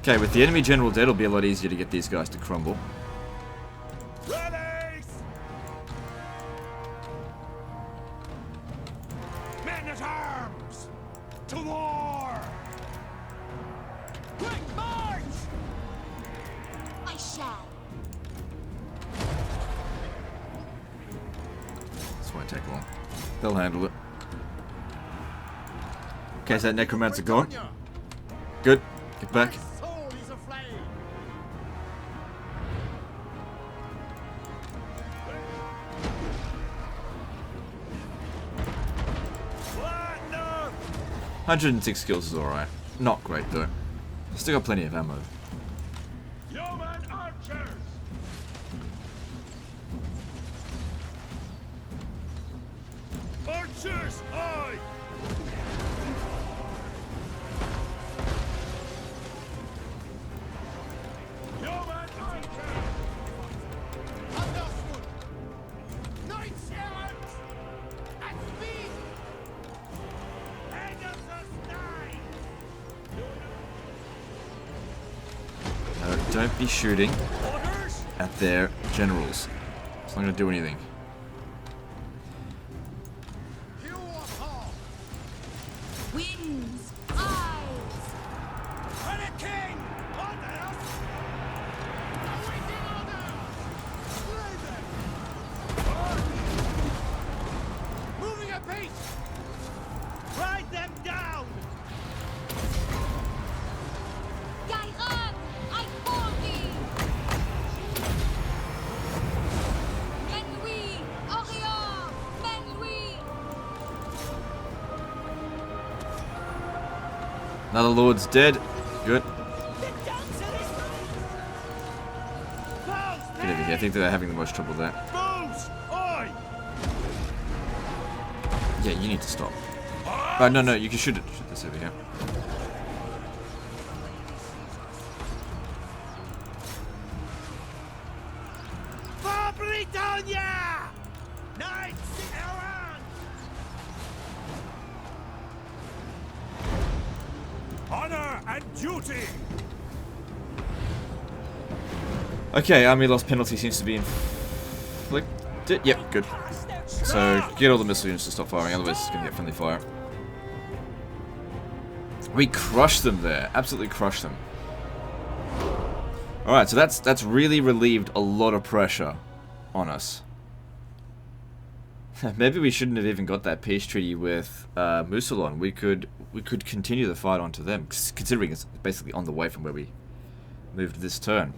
Okay, with the enemy general dead, it'll be a lot easier to get these guys to crumble. Ready! Men at arms! To war! Quick march! I shall. This won't take long. They'll handle it. Okay, so that necromancer gone. Good. Get back. Soul is aflame! Platinum! 106 kills is alright. Not great though. Still got plenty of ammo. Human archers! Archers, aye! Human archers! Understood! Knights errant! At speed! Head of the sky! Don't be shooting Orders! at their generals. It's not going to do anything. You are called! Winds, eyes. For the king! Orders! Awaiting orders! Slay them! Moving apace! Ride them down! Gairan, I call thee. Menui, Orion, Menui. Another lord's dead. Good. Get over here. I think they're having the most trouble there. Moves! Aye! Yeah, you need to stop. Oh, no, you can shoot it. Shoot this over here. For Britannia! Knights duty. Okay, army loss penalty seems to be inflicted. Yep, good. So, get all the missile units to stop firing, otherwise it's going to get friendly fire. We crushed them there. Absolutely crushed them. Alright, so that's really relieved a lot of pressure on us. Maybe we shouldn't have even got that peace treaty with Musalon. We could continue the fight onto them, considering it's basically on the way from where we moved this turn.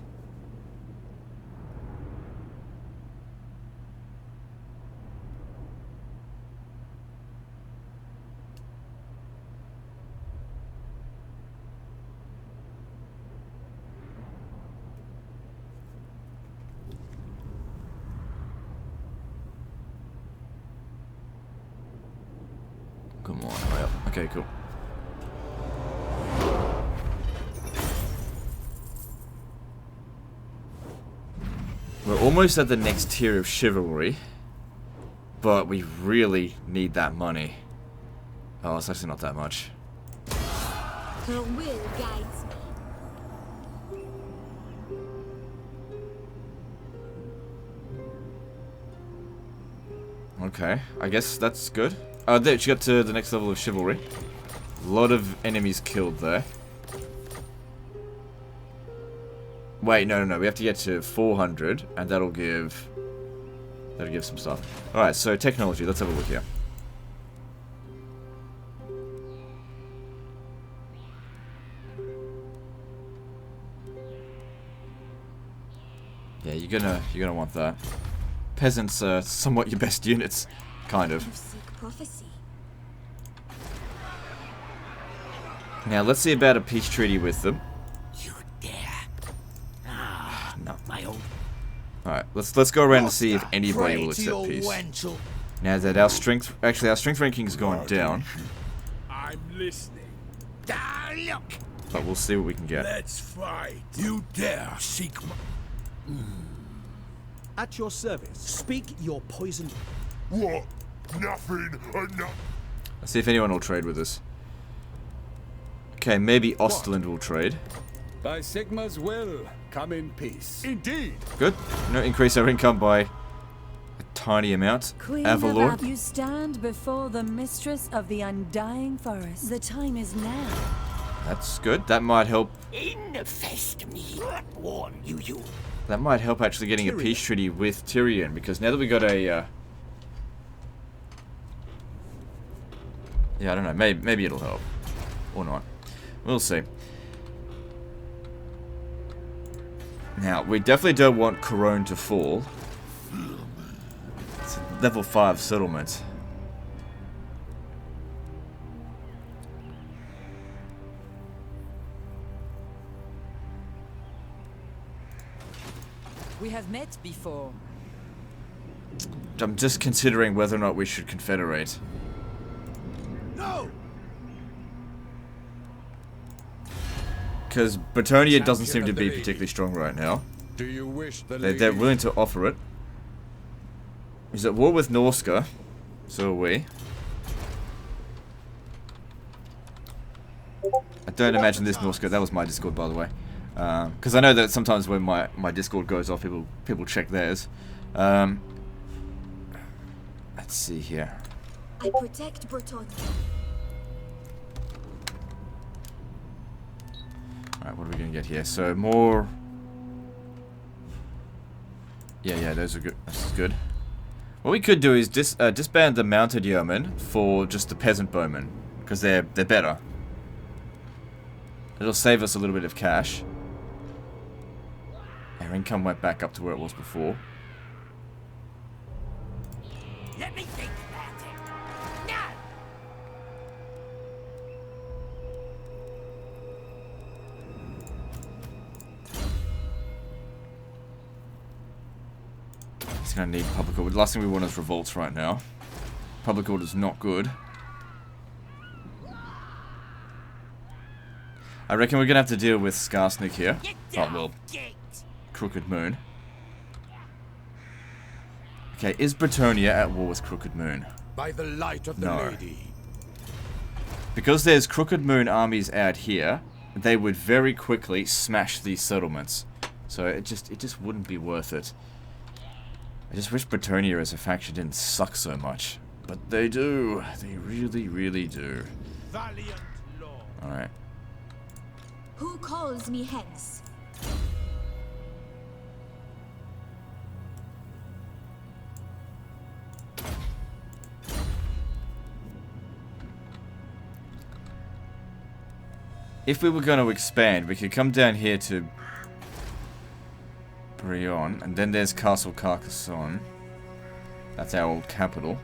Come on, hurry up. Okay, cool. We're almost at the next tier of chivalry, but we really need that money. Oh, it's actually not that much. Her will guides me. Okay, I guess that's good. There, she got to the next level of chivalry. A lot of enemies killed there. Wait, no. We have to get to 400, and that'll give some stuff. Alright, so technology. Let's have a look here. Yeah, you're gonna want that. Peasants are somewhat your best units, kind of. Prophecy. Now let's see about a peace treaty with them. You dare? Ah, No. my old. Alright, let's go around and see if anybody will accept peace. Now that our strength ranking has gone down, I'm listening. Ah, look. but we'll see what we can get. Let's fight. You dare seek my... At your service. Speak your poison. What? Nothing. No. Let's see if anyone will trade with us. Okay, maybe Ostland will trade. By Sigma's will, come in peace. Indeed. Good. Increase our income by a tiny amount. Queen Avalor. of you stand before the mistress of the undying forest. The time is now. That's good. That might help. Infest me. Warn you. That might help actually getting a peace treaty with Tyrion, because now that we got a yeah, I don't know. Maybe it'll help. Or not. We'll see. Now, we definitely don't want Corone to fall. It's a level 5 settlement. We have met before. I'm just considering whether or not we should confederate. No. Because Bretonia doesn't seem to be particularly strong right now. Do you wish the They're willing to offer it. He's at war with Norska. So are we. I don't imagine this Norska. That was my Discord, by the way. Because I know that sometimes when my Discord goes off, people check theirs. Let's see here. I protect Bretonia. Alright, what are we going to get here? So, more... Yeah, those are good. This is good. What we could do is disband the mounted yeomen for just the peasant bowmen. Because they're better. It'll save us a little bit of cash. Our income went back up to where it was before. Let me think about it. No. It's gonna need public order. The last thing we want is revolts right now. Public order is not good. I reckon we're gonna have to deal with Skarsnik here. Oh, well, Crooked Moon. Okay, is Bretonia at war with Crooked Moon? By the light of the lady. Because there's Crooked Moon armies out here, they would very quickly smash these settlements. So it just wouldn't be worth it. I just wish Bretonnia as a faction didn't suck so much. But they do. They really, really do. Valiant lord. Alright. Who calls me hence? If we were going to expand, we could come down here to Brion, and then there's Castle Carcassonne. That's our old capital.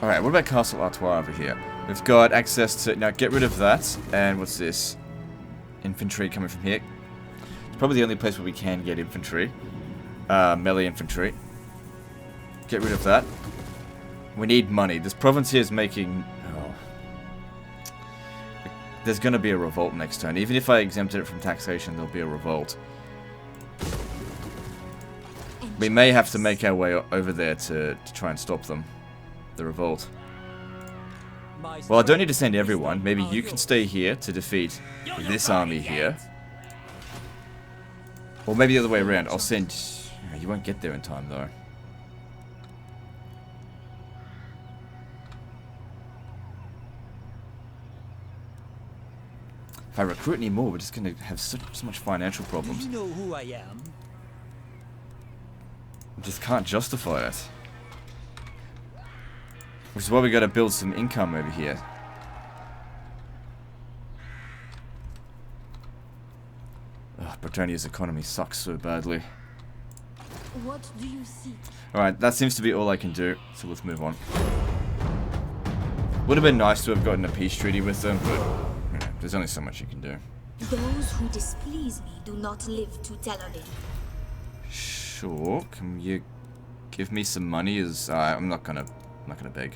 Alright, what about Castle Artois over here? We've got access to... Now, get rid of that. And what's this? Infantry coming from here. It's probably the only place where we can get infantry. Melee infantry. Get rid of that. We need money. This province here is making... Oh. There's going to be a revolt next turn. Even if I exempted it from taxation, there'll be a revolt. We may have to make our way over there to try and stop them. The revolt. Well, I don't need to send everyone. Maybe you can stay here to defeat this army here. Or maybe the other way around. I'll send... You won't get there in time, though. If I recruit any more, we're just going to have so much financial problems. You know who I am. We just can't justify it. Which is why we got to build some income over here. Ugh, Bretonnia's economy sucks so badly. What do you seek? Alright, that seems to be all I can do, so let's move on. Would have been nice to have gotten a peace treaty with them, but you know, there's only so much you can do. Those who displease me do not live to tell of it. Sure, can you give me some money? As I'm not gonna beg.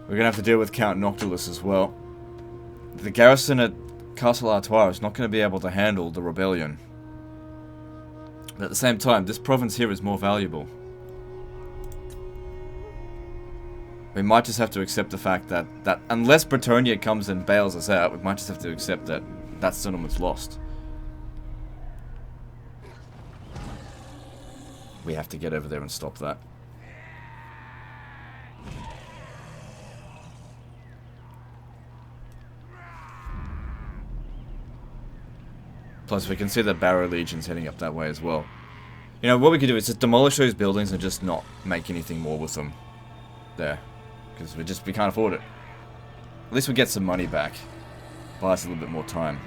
We're gonna have to deal with Count Noctilus as well. The garrison at Castle Artois is not going to be able to handle the rebellion. But at the same time, this province here is more valuable. We might just have to accept the fact that unless Bretonnia comes and bails us out, we might just have to accept that that settlement's lost. We have to get over there and stop that. Plus, we can see the Barrow Legion's heading up that way as well. You know, what we could do is just demolish those buildings and just not make anything more with them. There. Because we can't afford it. At least we get some money back. Buy us a little bit more time.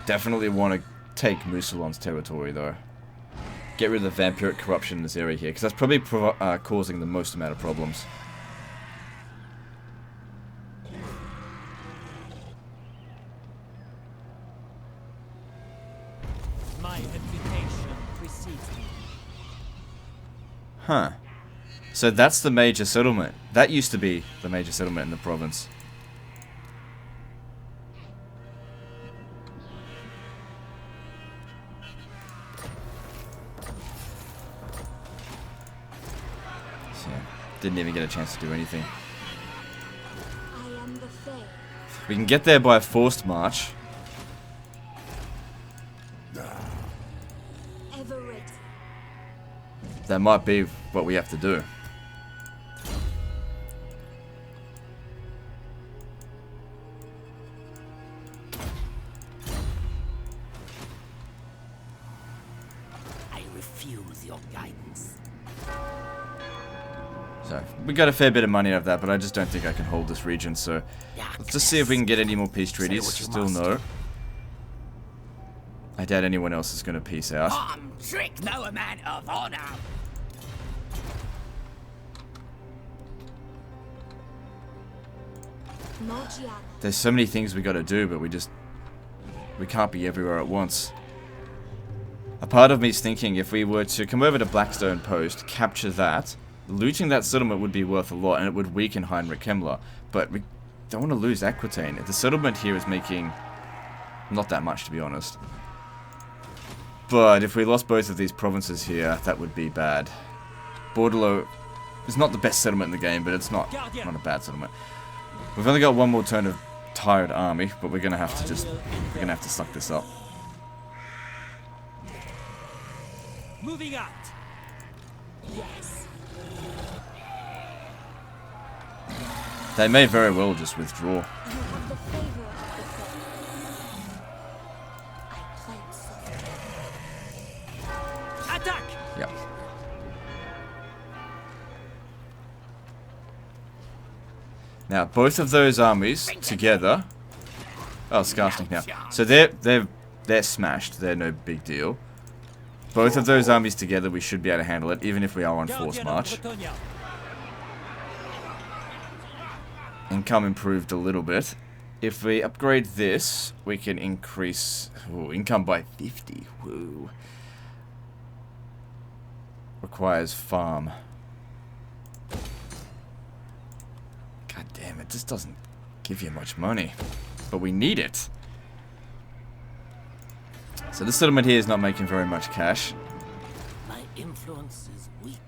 Definitely want to take Mousillon's territory, though. Get rid of the vampiric corruption in this area here, because that's probably causing the most amount of problems. My reputation precedes me. Huh. So that's the major settlement. That used to be the major settlement in the province. Didn't even get a chance to do anything. I am the Fey. We can get there by a forced march. Ever ready. That might be what we have to do. I refuse your guidance. So, we got a fair bit of money out of that, but I just don't think I can hold this region, so let's just see if we can get any more peace treaties. Still no. I doubt anyone else is going to peace out. Trick no man of honor. There's so many things we gotta do, but we can't be everywhere at once. A part of me is thinking if we were to come over to Blackstone Post, capture that, looting that settlement would be worth a lot, and it would weaken Heinrich Himmler. But we don't want to lose Aquitaine. The settlement here is making not that much, to be honest. But if we lost both of these provinces here, that would be bad. Bordello is not the best settlement in the game, but it's not a bad settlement. We've only got one more turn of tired army, but we're gonna have to suck this up. Moving out. Yes. They may very well just withdraw. You have the favor of the Fae. I pledge so. Attack. Yep. Now, both of those armies together. Oh, Skarsnik now. So they're smashed. They're no big deal. Both of those armies together, we should be able to handle it, even if we are on force march. Income improved a little bit. If we upgrade this, we can increase income by 50. Woo. Requires farm. God damn, it just doesn't give you much money. But we need it. So this settlement here is not making very much cash. My influence is weak.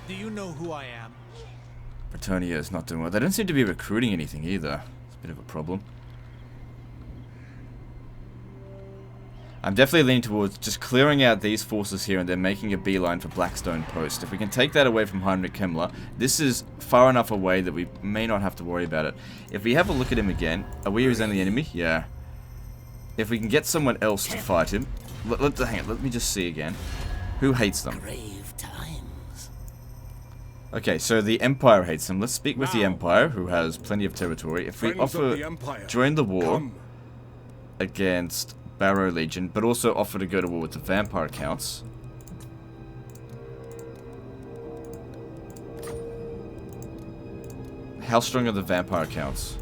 Do you know who I am? Bretonnia is not doing well. They don't seem to be recruiting anything either. It's a bit of a problem. I'm definitely leaning towards just clearing out these forces here and then making a beeline for Blackstone Post. If we can take that away from Heinrich Himmler, this is far enough away that we may not have to worry about it. If we have a look at him again, are we his only enemy? Yeah. If we can get someone else to fight him, hang on, let me just see again. Who hates them? Grave times. Okay, so the Empire hates them. Let's speak with the Empire, who has plenty of territory. If we offer, join the war against Barrow Legion, but also offer to go to war with the Vampire Counts. How strong are the Vampire Counts?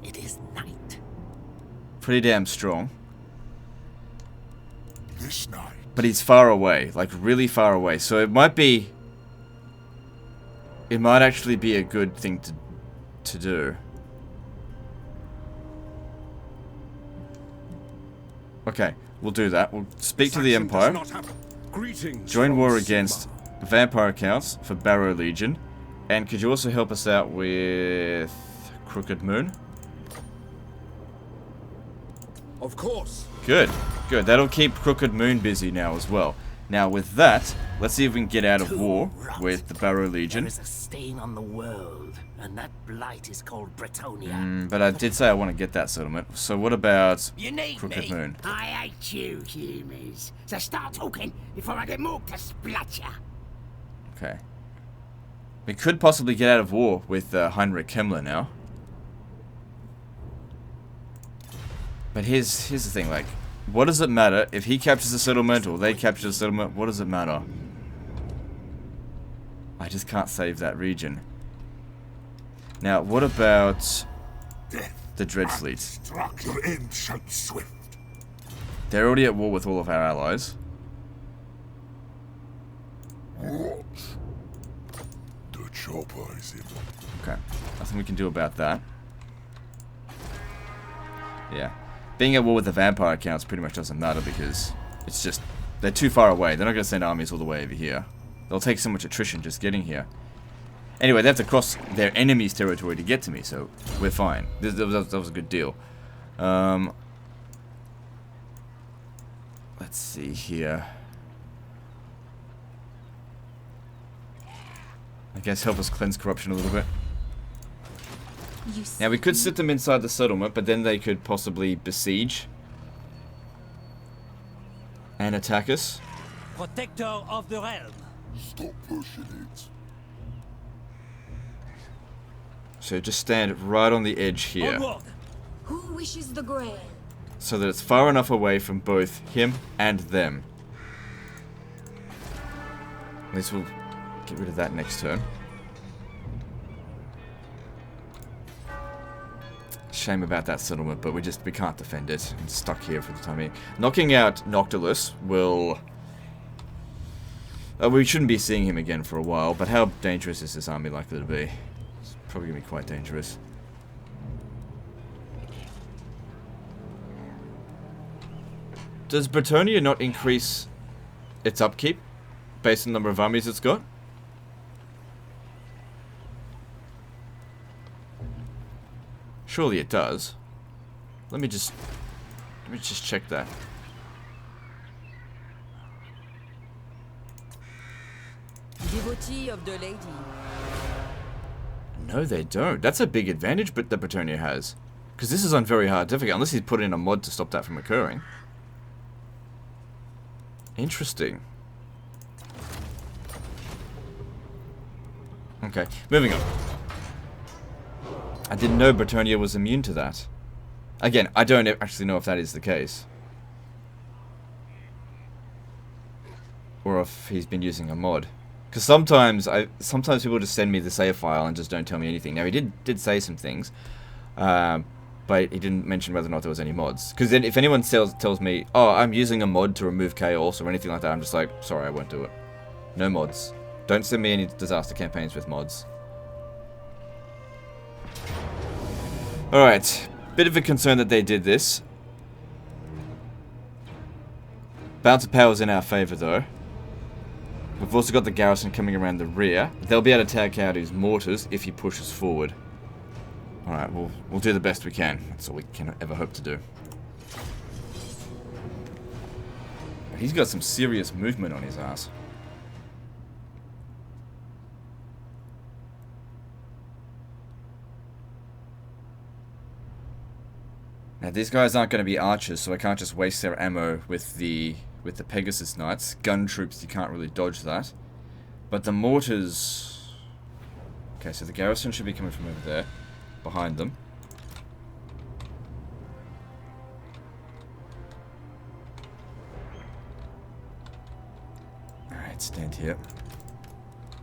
It is night. Pretty damn strong. This night. But he's far away, like really far away. So it might actually be a good thing to do. Okay, we'll do that. We'll speak to the Empire. Join war against Vampire Counts for Barrow Legion. And could you also help us out with Crooked Moon? Of course. Good, good. That'll keep Crooked Moon busy now as well. Now with that, let's see if we can get out of war with the Barrow Legion. There is a stain on the world, and that blight is called Bretonnia. But I did say I want to get that settlement. So what about You need Crooked me. Moon? I hate you, humans. So start talking before I get more to splatcher. Okay. We could possibly get out of war with Heinrich Himmler now. But here's the thing, like, what does it matter if he captures a settlement or they capture a settlement? What does it matter? I just can't save that region. Now, what about the Dreadfleet? Struck, your end shall be swift. They're already at war with all of our allies. What? The chopper is in. Okay, nothing we can do about that. Yeah. Being at war with the Vampire Counts pretty much doesn't matter because it's just, they're too far away. They're not going to send armies all the way over here. They'll take so much attrition just getting here. Anyway, they have to cross their enemy's territory to get to me, so we're fine. That was a good deal. Let's see here. I guess help us cleanse corruption a little bit. Now we could sit them inside the settlement, but then they could possibly besiege and attack us. Protector of the realm. Stop pushing it. So just stand right on the edge here, Onward. Who wishes the grail? so that it's far enough away from both him and them. At least we'll get rid of that next turn. Shame about that settlement, but we can't defend it. I'm stuck here for the time being. Knocking out Noctilus will... we shouldn't be seeing him again for a while, but how dangerous is this army likely to be? It's probably going to be quite dangerous. Does Bretonnia not increase its upkeep based on the number of armies it's got? Surely it does. Let me just check that. Devotee of the lady. No, they don't. That's a big advantage, but that Bretonnia has, because this is on very hard difficulty. Unless he's put in a mod to stop that from occurring. Interesting. Okay, moving on. I didn't know Bretonnia was immune to that. Again, I don't actually know if that is the case. Or if he's been using a mod. Because sometimes people just send me the save file and just don't tell me anything. Now, he did say some things. But he didn't mention whether or not there was any mods. Because then if anyone tells me, oh, I'm using a mod to remove chaos or anything like that, I'm just like, sorry, I won't do it. No mods. Don't send me any disaster campaigns with mods. Alright. Bit of a concern that they did this. Balance of power's in our favour, though. We've also got the garrison coming around the rear. They'll be able to take out his mortars if he pushes forward. Alright, we'll do the best we can. That's all we can ever hope to do. He's got some serious movement on his ass. Now these guys aren't going to be archers, so I can't just waste their ammo with the Pegasus Knights. Gun troops, you can't really dodge that. But the mortars... Okay, so the garrison should be coming from over there. Behind them. Alright, stand here.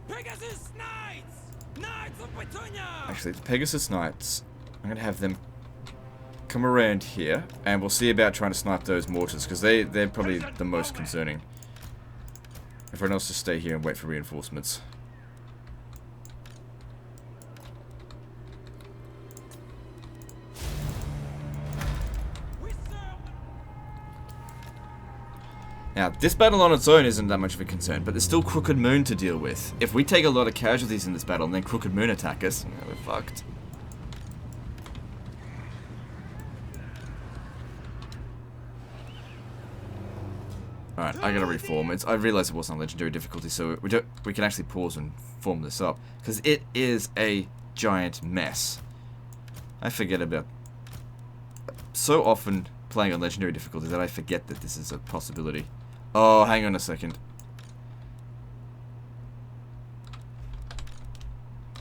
Pegasus Knights! Knights of Bretonnia! Actually, the Pegasus Knights, I'm gonna have them come around here, and we'll see about trying to snipe those mortars, because they're probably the most concerning. Everyone else just stay here and wait for reinforcements. Now, this battle on its own isn't that much of a concern, but there's still Crooked Moon to deal with. If we take a lot of casualties in this battle and then Crooked Moon attack us, we're fucked. Alright, I gotta reform. I realized it wasn't on legendary difficulty, so we can actually pause and form this up. Because it is a giant mess. I forget about... So often playing on legendary difficulty that I forget that this is a possibility. Oh, hang on a second.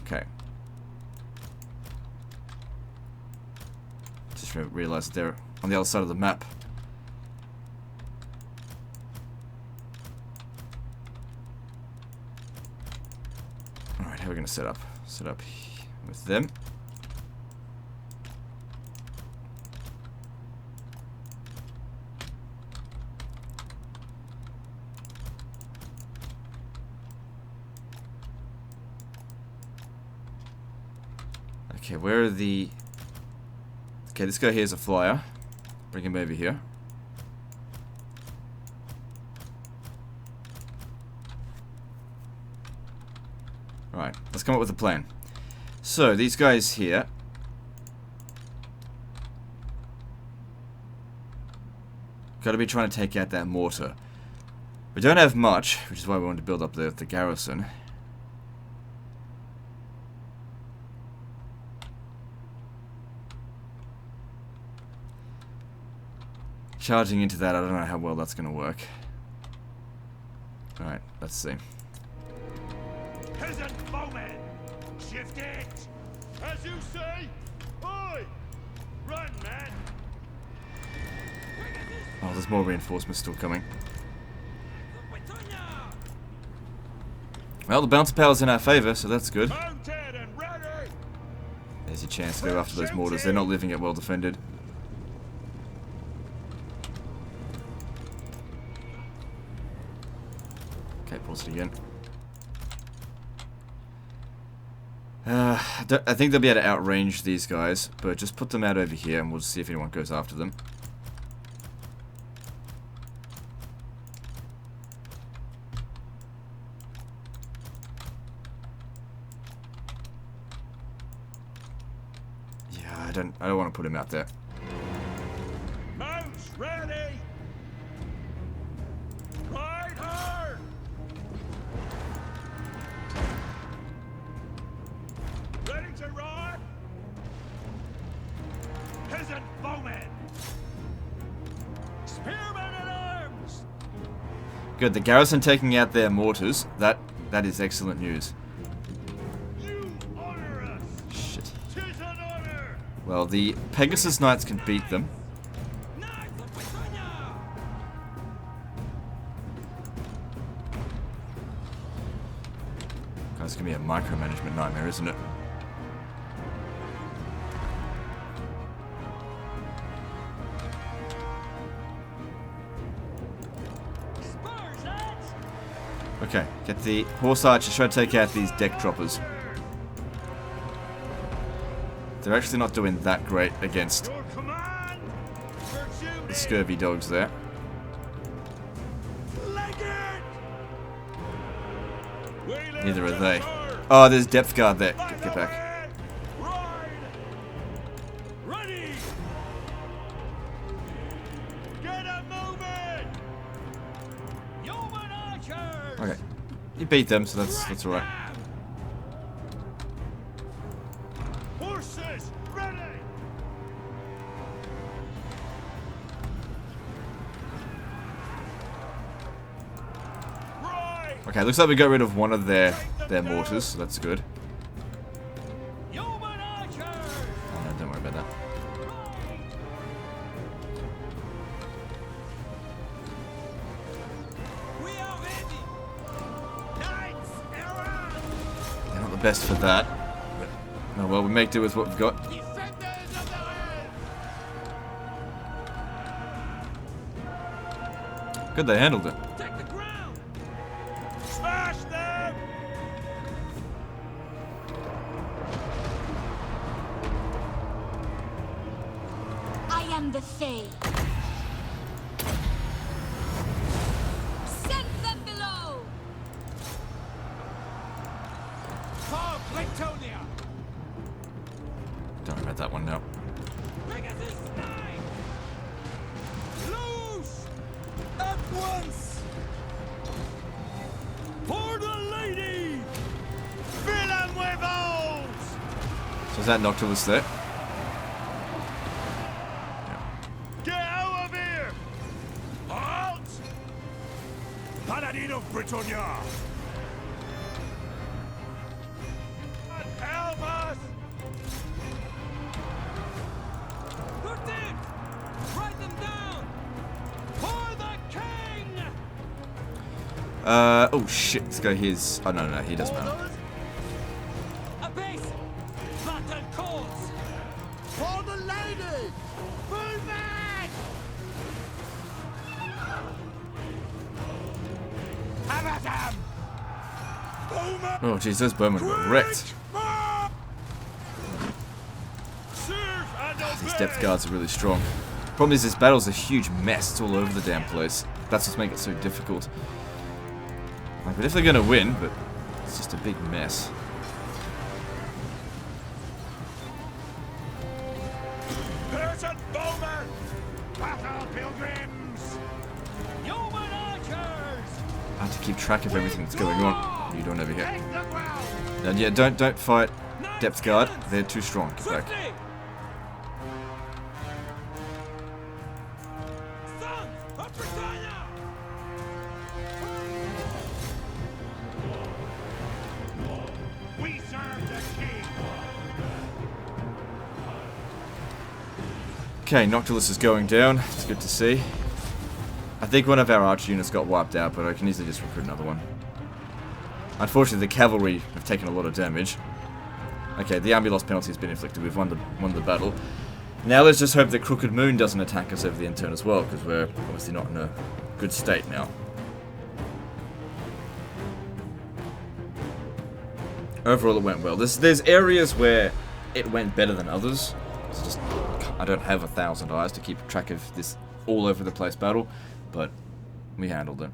Okay. Just realized they're on the other side of the map. Alright, how are we going to set up? Set up with them. Okay, where are the... Okay, this guy here is a flyer. Bring him over here. Alright, let's come up with a plan. So, these guys here... Gotta be trying to take out that mortar. We don't have much, which is why we want to build up the garrison. Charging into that, I don't know how well that's going to work. Alright, let's see. Peasant foemen! Shift it! As you say! Oi! Run, man! Oh, there's more reinforcements still coming. Well, the bounce power's in our favour, so that's good. Mounted and ready. There's your chance to go after those mortars. They're not leaving it well defended. Okay, pause it again. I think they'll be able to outrange these guys, but just put them out over here and we'll see if anyone goes after them. Yeah, I don't want to put him out there. Mounts ready. Ride hard. Ready to ride. Peasant bowmen. Spearmen at arms. Good, the garrison taking out their mortars. That is excellent news. You honor us. Shit. 'Tis an honor. Well, the Pegasus Knights can beat them. It's gonna be a micromanagement nightmare, isn't it? Okay, get the horse archers, try to take out these deck droppers. They're actually not doing that great against Your command. the scurvy dogs there. Leg it. Neither are they. Oh, there's depth guard there. Get back. Ride. Ready. Get a moving. Yeoman archers. Okay, you beat them, so that's all right. Horses ready. Ride. Okay, looks like we got rid of one of their mortars, so that's good. Yeoman archers. Oh no, don't worry about that. We are ready. Knights errant. They're not the best for that. But, oh well, we make do with what we've got. Defenders of the earth. Good, they handled it. Take the ground. Smash them. I am the Fey. Send them below. For Britonia. Don't worry about that one now. Pegasus nine. Loose. At once. For the lady. Fill 'em with holes. So is that Noctilus there? Get out of here. Halt. Paladin of Britonia. Help us. Lieutenant. Write them down. For the king. Oh shit, this guy here's... Oh no, he doesn't matter. A base. Battle calls. For the lady. Move back. Have at them. Bowman. Oh jeez, those bowmen got wrecked. These depth guards are really strong. Problem is, this battle's a huge mess. It's all over the damn place. That's what's making it so difficult. Like, we're definitely gonna win, but it's just a big mess. Person bowman. Battle pilgrims. Yeoman archers. I have to keep track of everything that's going on. What are you doing over here? Take the ground. And yeah, don't fight depth guard. They're too strong. Get back. Swiftly. Sons of Britannia. We serve the king. Okay, Noctilus is going down. It's good to see. I think one of our archer units got wiped out, but I can easily just recruit another one. Unfortunately, the cavalry have taken a lot of damage. Okay, the army loss penalty has been inflicted. We've won the battle. Now let's just hope that Crooked Moon doesn't attack us over the end turn as well, because we're obviously not in a good state now. Overall, it went well. There's areas where it went better than others. It's just, I don't have 1,000 eyes to keep track of this all over the place battle, but we handled it.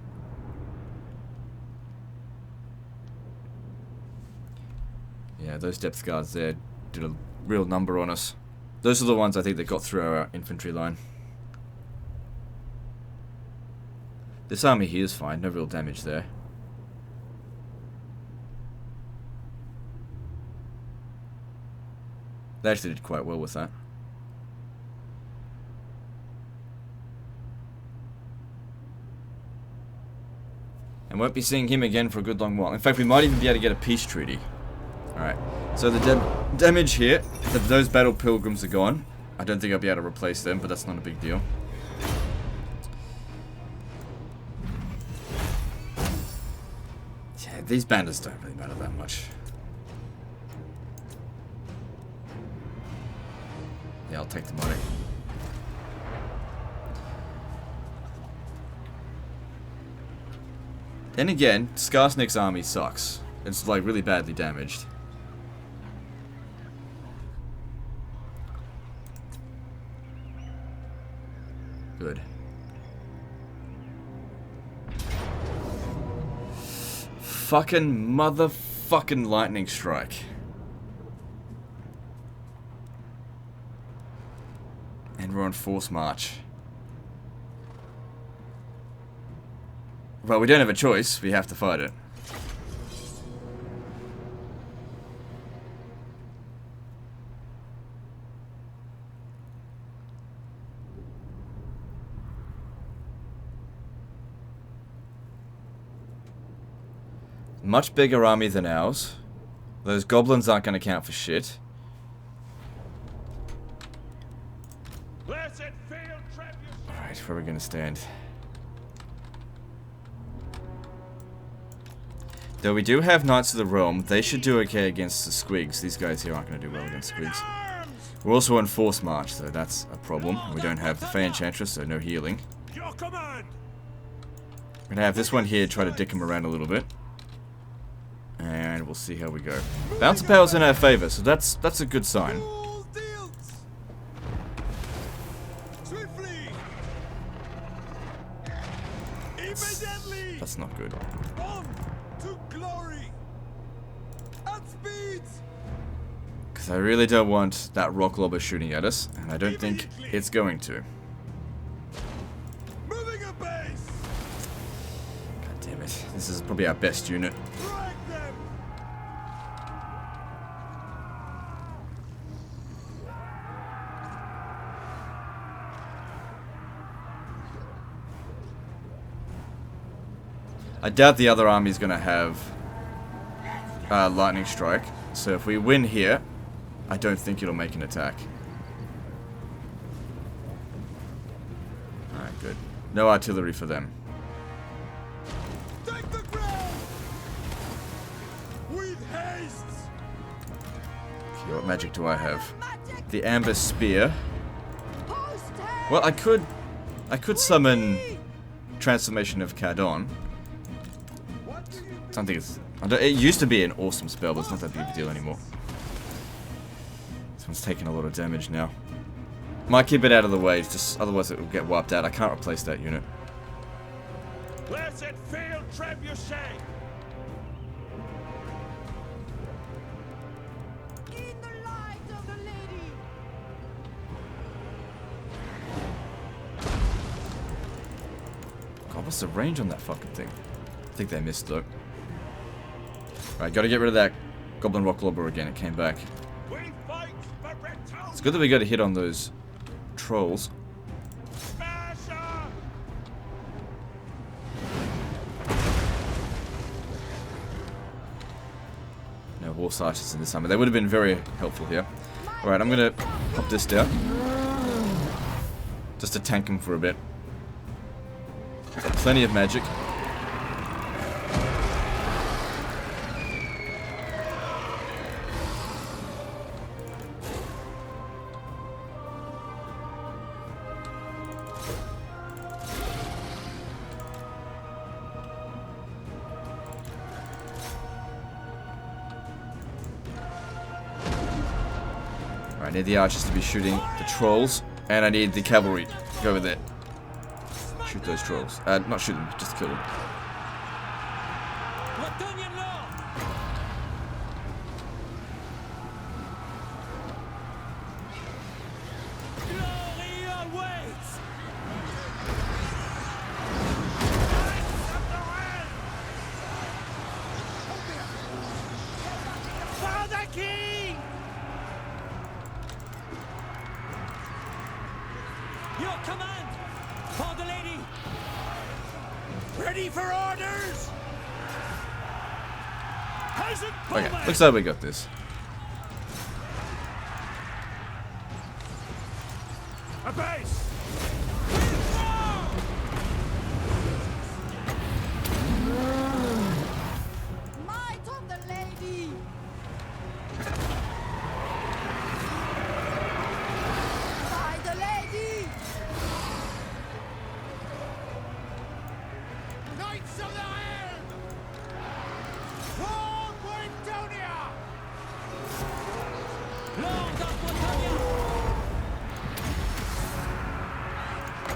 Yeah, those depth guards there did a real number on us. Those are the ones I think that got through our infantry line. This army here is fine, no real damage there. They actually did quite well with that. And won't be seeing him again for a good long while. In fact, we might even be able to get a peace treaty. Alright, so the damage here, those battle pilgrims are gone. I don't think I'll be able to replace them, but that's not a big deal. Yeah, these bandits don't really matter that much. Yeah, I'll take the money. Then again, Skarsnik's army sucks. It's like really badly damaged. Good. Fucking motherfucking lightning strike. And we're on force march. Well, we don't have a choice. We have to fight it. Much bigger army than ours. Those goblins aren't going to count for shit. Alright, where are we going to stand? Though we do have Knights of the Realm, they should do okay against the Squigs. These guys here aren't going to do well against Squigs. We're also on Force March, so that's a problem. We don't have the Fey Enchantress, so no healing. We're going to have this one here try to dick him around a little bit. And we'll see how we go. Bounce of Power's in our favor, so that's a good sign. That's not good. Because I really don't want that rock lobber shooting at us, and I don't think it's going to. God damn it. This is probably our best unit. I doubt the other army is going to have lightning strike, so if we win here, I don't think it'll make an attack. Alright, good. No artillery for them. Take the ground with haste. Okay, what magic do I have? The Amber Spear. Well, I could summon Transformation of Cardon. I don't think it's... It used to be an awesome spell, but it's not that big of a deal anymore. This one's taking a lot of damage now. Might keep it out of the way, just otherwise it will get wiped out. I can't replace that unit. Blessed field trebuchet. In the light of the lady. God, what's the range on that fucking thing? I think they missed though. Alright, gotta get rid of that Goblin Rock Lobber again. It came back. It's good that we got a hit on those trolls. No Horse Archers in this army. They would have been very helpful here. Alright, I'm gonna pop this down. Just to tank him for a bit. Got plenty of magic. Alright, I need the archers to be shooting the trolls, and I need the cavalry to go over there. Shoot those trolls. Not shoot them, just kill them. Your command! For the lady! Ready for orders! Okay, looks like we got this. A base! Might of the lady! By the lady! Knights of the Helm! For Britannia! Lord of Britannia!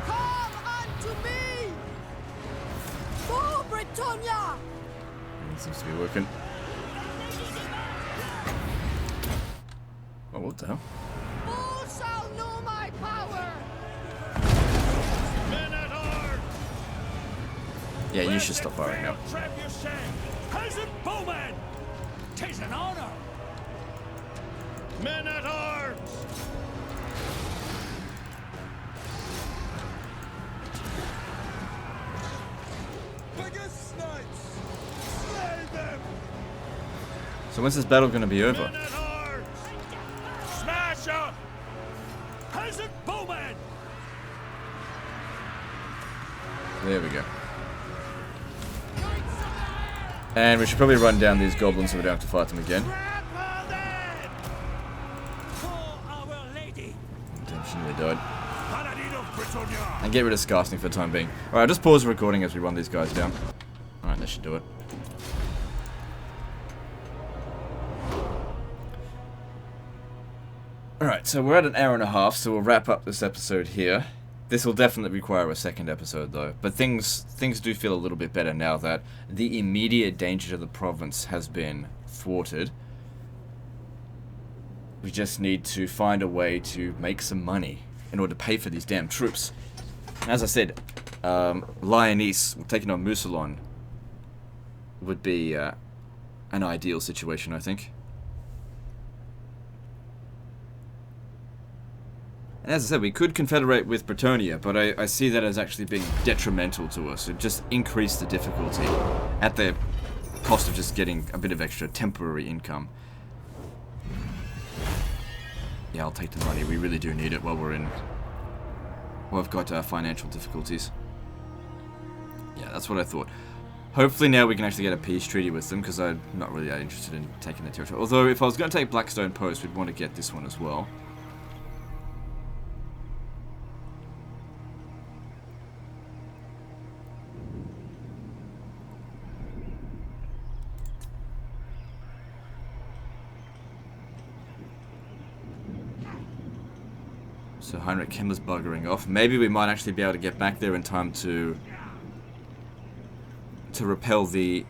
Come unto me! For Britannia! It seems to be working. Oh, what the hell? Who shall know my power? Men at arms! Yeah, you should stop firing now. Peasant bowmen! 'Tis an honor! Men at arms! Biggest knights! Slay them! So when's this battle going to be over? Men at arms! Smash up! Peasant bowmen! There we go. And we should probably run down these goblins so we don't have to fight them again. Trample them! For our lady! Damn, she nearly died. Paladin of Britannia! And get rid of Scarsting for the time being. Alright, I'll just pause the recording as we run these guys down. Alright, that should do it. Alright, so we're at an hour and a half, so we'll wrap up this episode here. This will definitely require a second episode though, but things do feel a little bit better now that the immediate danger to the province has been thwarted. We just need to find a way to make some money in order to pay for these damn troops. And as I said, Lioness taking on Mousillon would be an ideal situation, I think. And as I said, we could confederate with Bretonnia, but I see that as actually being detrimental to us. It just increased the difficulty at the cost of just getting a bit of extra temporary income. Yeah, I'll take the money. We really do need it while we're in... Well, I've got financial difficulties. Yeah, that's what I thought. Hopefully now we can actually get a peace treaty with them, because I'm not really that interested in taking the territory. Although, if I was going to take Blackstone Post, we'd want to get this one as well. So Heinrich Himmler's buggering off. Maybe we might actually be able to get back there in time to repel the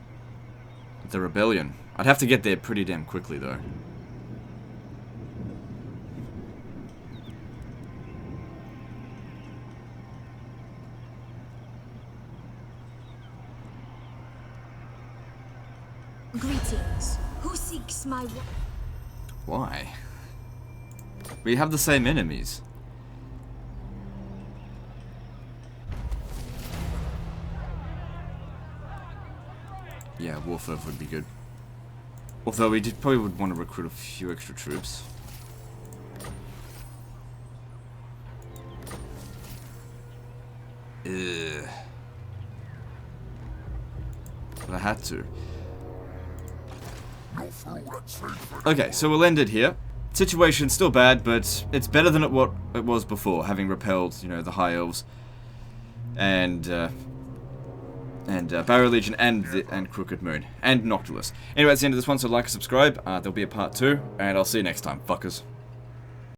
rebellion. I'd have to get there pretty damn quickly though. Greetings. Who seeks my... Why? We have the same enemies. Yeah, Warfurth would be good. Although we probably would want to recruit a few extra troops. Ugh. But I had to. Okay, so we'll end it here. Situation's still bad, but it's better than what it was before, having repelled, you know, the High Elves and Barrow Legion and Crooked Moon and Noctilus. Anyway, that's the end of this one, so like and subscribe. There'll be a part 2, and I'll see you next time, fuckers.